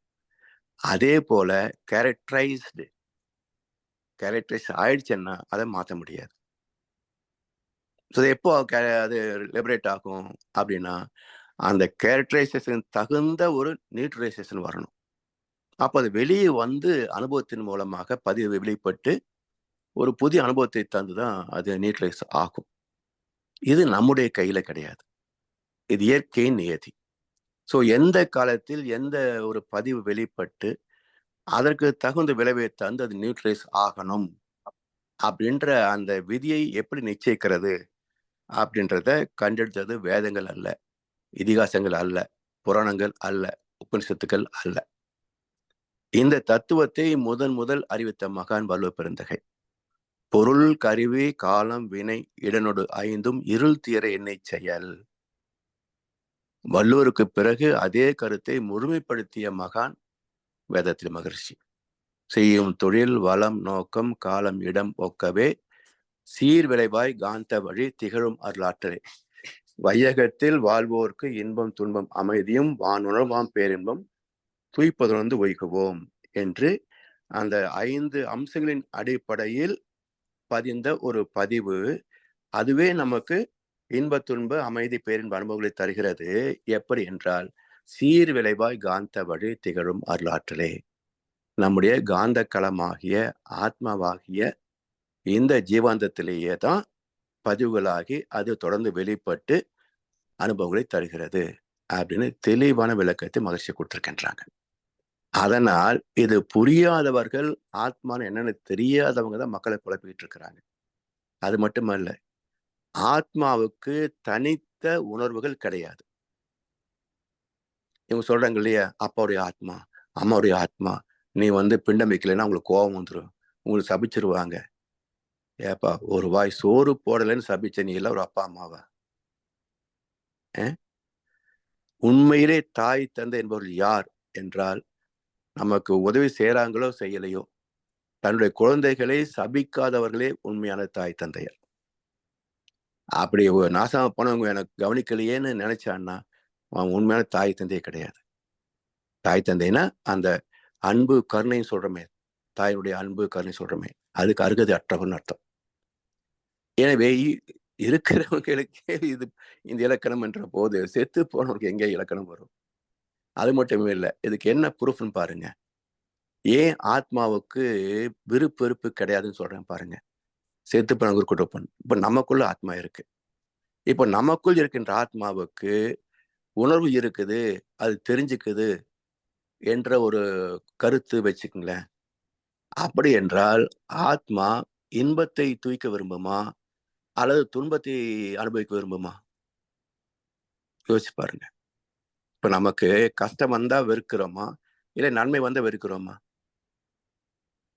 அதே போல கேரக்டரைஸ் ஆயிடுச்சுன்னா அதை மாற்ற முடியாது. எப்போ அது லிபரேட் ஆகும் அப்படின்னா, அந்த கேரக்டரைசேஷன் தகுந்த ஒரு நியூட்ரலைசேஷன் வரணும். அப்போ அது வெளியே அனுபவத்தின் மூலமாக பதிவு வெளிப்பட்டு ஒரு புதிய அனுபவத்தை தந்துதான் அது நியூட்ரலைஸ் ஆகும். இது நம்முடைய கையில கிடையாது, இது இயற்கையின் நியதி. ஸோ எந்த காலத்தில் எந்த ஒரு பதிவு வெளிப்பட்டு அதற்கு தகுந்த விளைவை தந்து அது நியூட்ரலைஸ் ஆகணும் அப்படின்ற அந்த விதியை எப்படி நிச்சயிக்கிறது அப்படின்றத கண்டெடுத்தது வேதங்கள் அல்ல, இதிகாசங்கள் அல்ல, புராணங்கள் அல்ல, உபனிஷத்துக்கள் அல்ல. இந்த தத்துவத்தை முதல் அறிவித்த மகான் வள்ளுவ பெருந்தகை. பொருள் கருவி காலம் வினை இடனொடு 5 இருள் தீர என்னை செயல். வள்ளுவருக்கு பிறகு அதே கருத்தை முழுமைப்படுத்திய மகான் வேதத்திரி மகரிஷி. செய்யும் தொழில் வளம் நோக்கம் காலம் இடம் ஒக்கவே சீர்விளைவாய் காந்த வழி திகழும் அருளாற்றலே. வையகத்தில் வாழ்வோர்க்கு இன்பம் துன்பம் அமைதியும் வானுணர்வாம் பேரின்பம் துய்ப்பதுணர்ந்து ஒய்குவோம் என்று அந்த 5 அம்சங்களின் அடிப்படையில் பதிந்த ஒரு பதிவு. அதுவே நமக்கு இன்ப துன்ப அமைதி பேரின்ப அனுபவங்களை தருகிறது. எப்படி என்றால், சீர்விளைவாய் காந்த வழி திகழும் அருளாற்றலே. நம்முடைய காந்த களமாகிய ஆத்மாவாகிய இந்த ஜீவாந்தத்திலேயே தான் பதிவுகளாகி அது தொடர்ந்து வெளிப்பட்டு அனுபவங்களை தருகிறது அப்படின்னு தெளிவான விளக்கத்தை மகிழ்ச்சி கொடுத்திருக்கின்றாங்க. அதனால் இது புரியாதவர்கள், ஆத்மான்னு என்னன்னு தெரியாதவங்க தான் மக்களை குழப்பிக்கிட்டு இருக்கிறாங்க. அது மட்டுமல்ல, ஆத்மாவுக்கு தனித்த உணர்வுகள் கிடையாது. இவங்க சொல்றாங்க இல்லையா, அப்பாவுடைய ஆத்மா, அம்மாவுடைய ஆத்மா, நீ பிண்டம் வைக்கலைன்னா உங்களுக்கு கோபம் வந்துடும், உங்களுக்கு சபிச்சிருவாங்க. ஏப்பா, ஒரு வாய் சோறு போடலைன்னு சபிச்ச நீ எல்லாம் ஒரு அப்பா அம்மாவா? உண்மையிலே தாய் தந்தை என்பவர்கள் யார் என்றால், நமக்கு உதவி செய்யறாங்களோ செய்யலையோ, தன்னுடைய குழந்தைகளை சபிக்காதவர்களே உண்மையான தாய் தந்தையர். அப்படி நாசமா போனவங்க எனக்கு கவனிக்கலையேன்னு நினைச்சான்னா அவன் உண்மையான தாய் தந்தையே கிடையாது. தாய் தந்தைனா அந்த அன்பு கருணைன்னு சொல்றமே, தாயினுடைய அன்பு கருணை சொல்றமே, அதுக்கு அருகதை அற்றவன் அர்த்தம். எனவே இருக்கிறவங்களுக்கே இந்த இலக்கணம் என்ற போது செத்து போனவருக்கு எங்கே இலக்கணம் வரும்? அது மட்டுமே இல்லை, இதுக்கு என்ன ப்ரூஃப்னு பாருங்க. ஏன் ஆத்மாவுக்கு விருப்பு வெறுப்பு கிடையாதுன்னு சொல்றேன் பாருங்க. செத்து போனவங்க கூட்டம். இப்ப நமக்குள்ள ஆத்மா இருக்கு. இப்ப நமக்குள் இருக்கின்ற ஆத்மாவுக்கு உணர்வு இருக்குது, அது தெரிஞ்சுக்குது என்ற ஒரு கருத்து வச்சுக்கங்களேன். அப்படி என்றால் ஆத்மா இன்பத்தை தூய்க்க விரும்புமா அல்லது துன்பத்தை அனுபவிக்க விரும்புமா? யோசிச்சு பாருங்க. இப்ப நமக்கு கஷ்டம் வந்தா வெறுக்கிறோமா, இல்லை நன்மை வந்தா வெறுக்கிறோமா?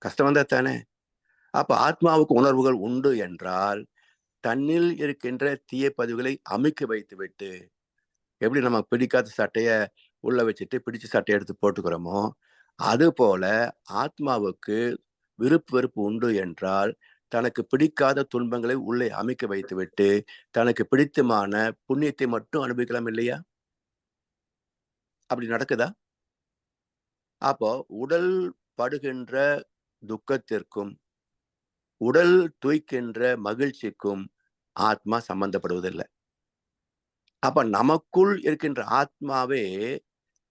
கஷ்டம் வந்தா தானே. அப்ப ஆத்மாவுக்கு உணர்வுகள் உண்டு என்றால் தன்னில் இருக்கின்ற தீய பதிவுகளை அமைக்க வைத்து விட்டு, எப்படி நம்ம பிடிக்காத சட்டைய உள்ள வச்சுட்டு பிடிச்ச சட்டையை எடுத்து போட்டுக்கிறோமோ, அது போல ஆத்மாவுக்கு விருப்பு வெறுப்பு உண்டு என்றால் தனக்கு பிடிக்காத துன்பங்களை உள்ளே அமைக்க வைத்து விட்டு தனக்கு பிடித்தமான புண்ணியத்தை மட்டும் அனுபவிக்கலாம் இல்லையா? அப்படி நடக்குதா? அப்போ உடல் படுகின்ற துக்கத்திற்கும் உடல் தூய்க்கின்ற மகிழ்ச்சிக்கும் ஆத்மா சம்பந்தப்படுவதில்லை. அப்ப நமக்குள் இருக்கின்ற ஆத்மாவே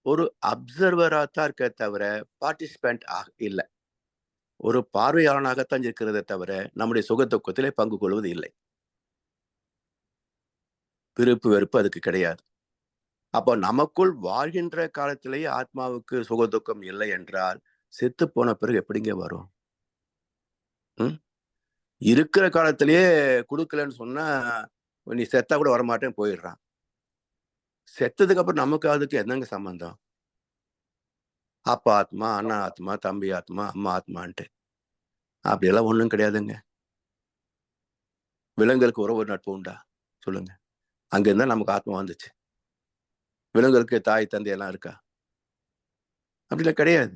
ஒரு அப்சர்வரா தான் இருக்க தவிர பார்ட்டிசிபென்ட் இல்லை. ஒரு பார்வையாளனாகத்தான் இருக்கிறதே தவிர நம்முடைய சுகதுக்கத்திலே பங்கு கொள்வது இல்லை. விருப்பு வெறுப்பு அதுக்கு கிடையாது. அப்போ நமக்குள் வாழ்கின்ற காலத்திலேயே ஆத்மாவுக்கு சுகதுக்கம் இல்லை என்றால் செத்து போன பிறகு எப்படிங்க வரும்? இருக்கிற காலத்திலேயே கொடுக்கலன்னு சொன்னா நீ செத்தா கூட வரமாட்டேன்னு போயிடுறான். செத்ததுக்கு அப்புறம் நமக்கு அதுக்கு என்னங்க சம்பந்தம்? அப்பா ஆத்மா, அண்ணா ஆத்மா, தம்பி ஆத்மா, அம்மா ஆத்மான்ட்டு அப்படியெல்லாம் ஒண்ணும் கிடையாதுங்க. விலங்குகளுக்கு உறவு நட்பு உண்டா? சொல்லுங்க. அங்கிருந்தா நமக்கு ஆத்மா வந்துச்சு. விலங்குகளுக்கு தாய் தந்தை எல்லாம் இருக்கா? அப்படிலாம் கிடையாது.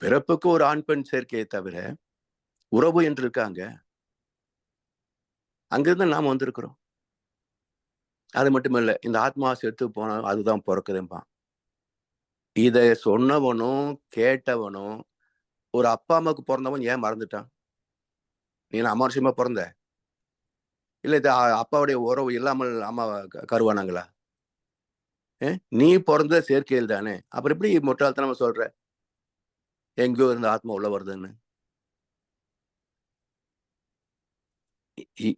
பிறப்புக்கு ஒரு ஆண் பெண் சேர்க்கையை தவிர உறவு என்று இருக்காங்க. அங்கிருந்து நாம் வந்திருக்கிறோம். அது மட்டுமில்ல, இந்த ஆத்மா செத்து போனா அதுதான் பிறக்குதும்பான். இதை சொன்னவனும் கேட்டவனும் ஒரு அப்பா அம்மாவுக்கு பிறந்தவன் ஏன் மறந்துட்டான்? நீ அமானுஷமா பிறந்த இல்ல இது அப்பாவுடைய உறவு இல்லாமல் அம்மா கருவானாங்களா? நீ பிறந்த சேர்க்கையில் தானே. அப்புறம் எப்படி முட்டாள்தனமா சொல்ற எங்கேயோ இருந்த ஆத்மா உள்ள வருதுன்னு?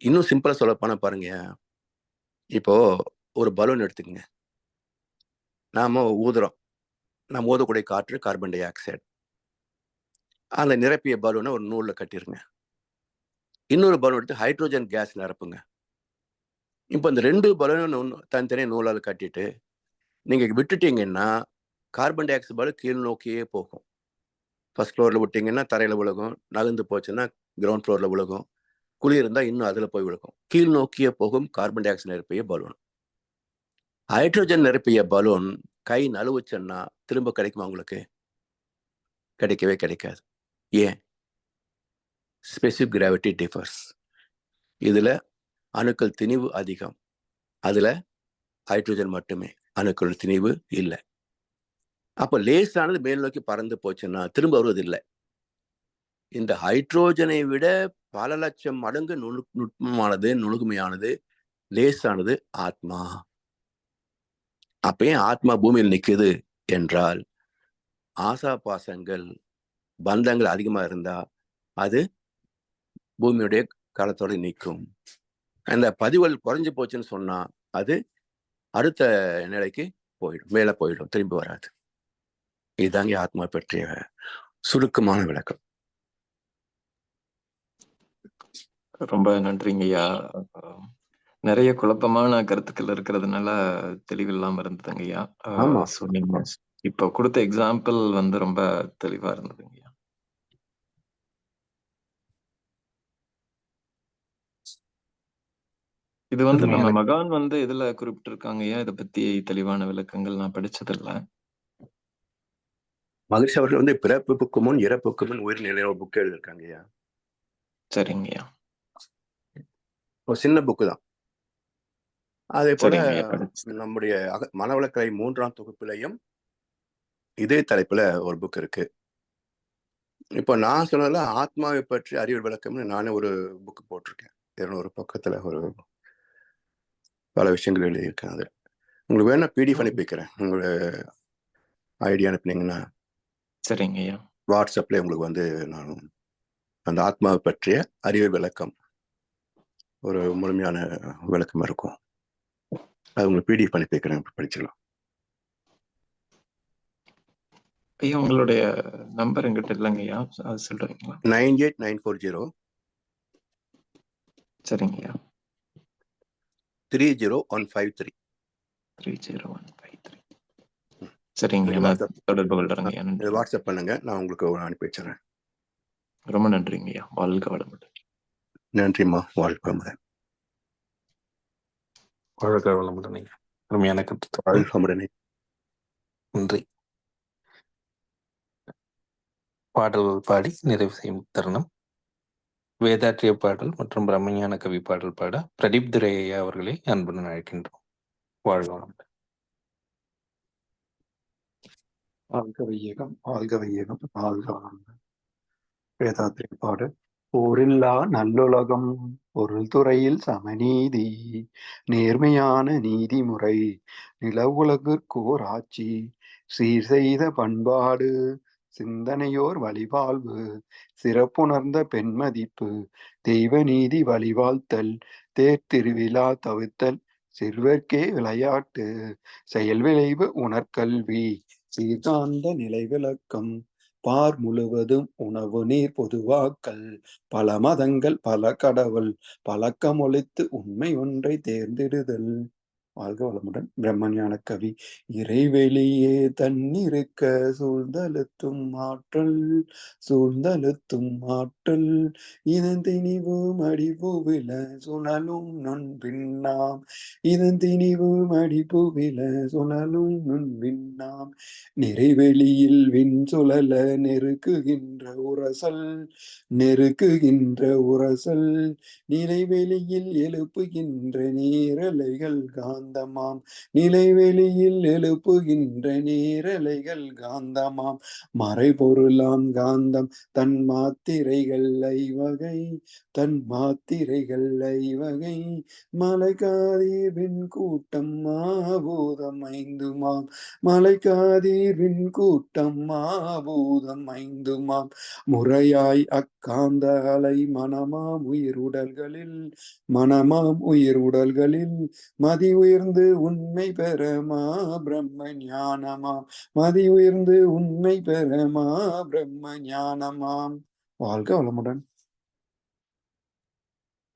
இன்னும் சிம்பிளா சொல்ல போனா பாருங்க, இப்போ ஒரு பலூன் எடுத்துக்கங்க. நாம ஊதுறோம். நம்ம ஊதக்கூடிய காற்று கார்பன் டை ஆக்சைடு. அந்த நிரப்பிய பலூனை ஒரு நூல்ல கட்டிருங்க. இன்னொரு பலூன் எடுத்து ஹைட்ரோஜன் கேஸ் நிரப்புங்க. இப்போ இந்த 2 பலூனும் தனித்தனியாக நூலால் கட்டிட்டு நீங்க விட்டுட்டீங்கன்னா கார்பன் டை ஆக்சைடு பலூன் கீழ் நோக்கியே போகும். ஃபர்ஸ்ட் ஃப்ளோர்ல விட்டீங்கன்னா தரையில விழுகும், நகர்ந்து போச்சுன்னா கிரவுண்ட் ஃப்ளோர்ல விழுகும், குளிர் இருந்தா இன்னும் அதுல போய் விழுகும். கீழ் நோக்கியே போகும் கார்பன் டை ஆக்சைடு நிரப்பிய பலூன். ஹைட்ரோஜன் நிரப்பிய பலூன் கை நழுவுச்சுன்னா திரும்ப கிடைக்குமா உங்களுக்கு? கிடைக்கவே கிடைக்காது. ஏன்? Specific gravity differs. இதுல அணுக்கள் திணிவு அதிகம், அதுல ஹைட்ரோஜன் மட்டுமே, அணுக்கள் திணிவு இல்லை. அப்ப லேசானது மேல் நோக்கி பறந்து போச்சுன்னா திரும்ப வருவது இல்லை. இந்த ஹைட்ரோஜனை விட பல லட்சம் மடங்கு நுட்பமானது, நுணுகுமையானது, லேசானது ஆத்மா. அப்ப ஏன் ஆத்மா பூமியில் நிக்குது என்றால் ஆசா பாசங்கள் பந்தங்கள் அதிகமா இருந்தா அது பூமியுடைய காலத்தோட நிற்கும். அந்த பதிவுகள் குறைஞ்சு போச்சுன்னு சொன்னா அது அடுத்த நிலைக்கு போயிடும், மேல போயிடும், திரும்பி வராது. இதுதாங்க ஆத்மா பற்றிய சுருக்கமான விளக்கம். ரொம்ப நன்றிங்கய்யா. நிறைய குழப்பமான கருத்துக்கள் இருக்கிறதுனால தெளிவில்லாம இருந்ததுங்கய்யா. ஆமா. நீங்க இப்ப கொடுத்த எக்ஸாம்பிள் வந்து ரொம்ப தெளிவா இருந்ததுங்கய்யா. இது வந்து நம்ம அருமையான மகான் வந்து இதுல குறிப்பிட்டிருக்காங்கய்யா, இத பத்தி தெளிவான விளக்கங்கள் நான் படிச்சதில்ல. மகிழ்ச்சி அவர்கள் வந்து பிறப்புக்கு முன் இறப்புக்கு முன் உயிர் நிலைய ஒரு புக் எழுதியிருக்காங்கய்யா. சரிங்கய்யா. ஒரு சின்ன புக்கு தான். அதே போல சரிங்கய்யா, படிச்சு நம்முடைய மனவளக்கலை 3ஆம் தொகுப்பிலையும் இதே தலைப்புல ஒரு புக் இருக்கு. இப்போ நான் சொன்னதுல ஆத்மாவை பற்றி அறிவியல் விளக்கம்னு நானே ஒரு புக் போட்டிருக்கேன். 200 பக்கத்துல ஒரு பல விஷயங்கள் எழுதியிருக்கேன். அது உங்களுக்கு வேணா பிடிஎஃப் அனுப்பி வைக்கிறேன். உங்களோட ஐடியா அனுப்புனீங்கன்னா சரிங்கய்யா. வாட்ஸ்அப்ல உங்களுக்கு வந்து நான் அந்த ஆத்மாவை பற்றிய அறிவியல் விளக்கம் ஒரு முழுமையான விளக்கம் இருக்கும். அது உங்களுக்கு பிடிஎஃப் அனுப்பி வைக்கிறேன், படிச்சுக்கலாம். ஐயா, உங்களுடைய நம்பர் எங்கிட்ட இல்லைங்கய்யா, அது சொல்றீங்களா? 98940 சரிங்கய்யா. 30153. 30153. சரிங்கய்யா, நான் தொடர்பு கொள்றேங்கய்யா. நன்றி. வாட்ஸ்அப் பண்ணுங்க, நான் உங்களுக்கு அனுப்பி வச்சிடறேன். ரொம்ப நன்றிங்கய்யா. வாழ்க வளமுடன். நன்றிம்மா, வாழ்க வளமுடன். வாழ்க வளமுடன். அருமையான கருத்து. வாழ்க வளமுடன். நன்றி. பாடல் பாடி நிறைவு செய்யும் தருணம். வேதாற்றிய பாடல் மற்றும் பிரம்மஞான கவி பாடல் பாட பிரதீப் துரை ஐயா அவர்களை அன்புடன் அழைக்கின்றோம். வாழ்க வளமுடன். வாழ்க வையகம், வாழ்க வையகம், வாழ்க வளமுடன். வேதாத்திரி பாடல். போரில்லா நல்லுலகம், பொருள் துறையில் சமநீதி, நேர்மையான நீதிமுறை, நிலவுலகிற்கோர் ஆட்சி, சீர் செய்த பண்பாடு, சிந்தனையோர் வழிவாழ்வு, சிறப்புணர்ந்த பெண்மதிப்பு, தெய்வ நீதி வழிவாழ்த்தல், தேர்திருவிழா தவிர்த்தல், சிறுவர்க்கே விளையாட்டு, செயல் விளைவு உணர்கல்வி, சீர்காந்த நிலை விளக்கம், பார் முழுவதும் உணவு நீர் பொதுவாக்கல், பல மதங்கள் பல கடவுள் பழக்கமொழித்து உண்மை ஒன்றை தேர்ந்தெடுதல். வாழ்க வளமுடன். பிரம்மஞான கவி. இறைவெளியே தன்னிருக்க சூழ்ந்தழுத்தும் ஆற்றல், சூழ்ந்தழுத்தும் ஆற்றல், இதன் திணிவு மடிபுவில சுழலும் நுண்பின்னாம், இதன் திணிவு மடிபுவில சுழலும் நுண்பின்னாம், நிறைவெளியில் விண் சுழல நெருக்குகின்ற உரசல், நெருக்குகின்ற உரசல், நிலைவெளியில் எழுப்புகின்ற நீரலைகள் காந்தமாம், நிலைவெளியில் எழுப்புகின்ற நீரலைகள் காந்தமாம், மறைபொருளாம் காந்தம் தன் மாத்திரைகள் ஐவகை, தன் மாத்திரைகள் ஐவகை, மலைக்காதீர் விண் கூட்டம் மாபூதம் ஐந்துமாம், மலைக்காதீர் விண் கூட்டம் மாபூதம் ஐந்துமாம், முறையாய் அக்காந்த அலை மனமாம் உயிர் உடல்களில், மனமாம் உயிர் உடல்களில், மதி உயர்ந்து உண்மை பெறமா பிரம்ம ஞானமாம், மதி உயர்ந்து உண்மை பெறமா பிரம்ம ஞானமாம். வாழ்க வளமுடன்.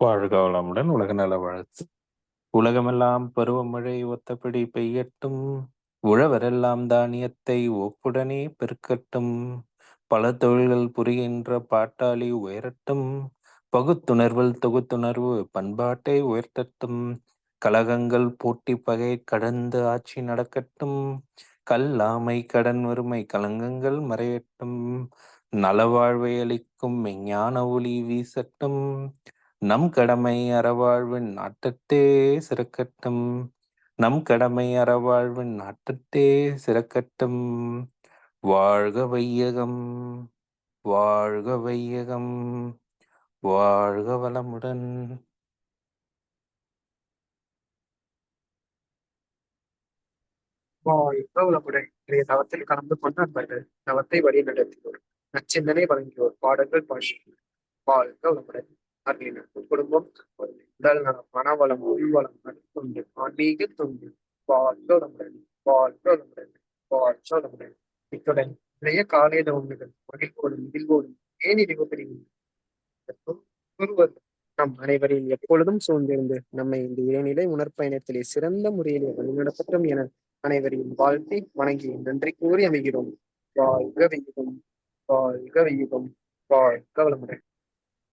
வாழ்க வளமுடன். உலக நல வாழ்த்து. உலகமெல்லாம் பருவமழை ஒத்தபடி பெய்யட்டும், உழவரெல்லாம் தானியத்தை ஒப்புடனே பெருக்கட்டும், பல தொழில்கள் புரிகின்ற பாட்டாளி உயரட்டும், பகுத்துணர்வில் தொகுத்துணர்வு பண்பாட்டை உயர்த்தட்டும், கலகங்கள் போட்டி பகை கடந்து ஆட்சி நடக்கட்டும், கல்லாமை கடன் வறுமை கலங்கங்கள் மறையட்டும், நலவாழ்வை அளிக்கும் மெஞ்ஞான ஒளி வீசட்டும், நம் கடமை அறவாழ்வின் நாட்டத்தே சிறக்கட்டும், நம் கடமை அறவாழ்வின் நாட்டத்தே சிறக்கட்டும். வாழ்க வையகம், வாழ்க வையகம், வாழ்க வளமுடன். வாழ்க வளமுடன். இன்றைய தவத்தில் கலந்து கொண்ட அன்பர்கள், தவத்தை வழிநடத்தியோர், நச்சிந்தனை வழங்கியோர், பாடல்கள் பாடியோர், வாழ்க வளமுடன். அருளின் குடும்பம் உடல் நலம், மனவளம், உள்வளம், நட்புண்டு, ஆன்மீக தொண்டு, வாழ்க வளமுடன், வாழ்க வளமுடன், வாழ்க வளமுடன். இத்துடன் இளைய காலையில உண்மைகள் மகிழ்வோடும் இதில்வோடும் ஏன் இழிவு பெறுகின்றன. நம் அனைவரையும் எப்பொழுதும் சூழ்ந்திருந்து நம்மை இந்த இறைநிலை உணர்பயணத்திலே சிறந்த முறையிலே வழிநடத்தட்டும் என அனைவரையும் வாழ்த்தி வணங்கி நன்றி கூறி அமைகிறோம். வாழ்க வையகம், வாழ்க வையகம், வாழ்க வளமுடன்.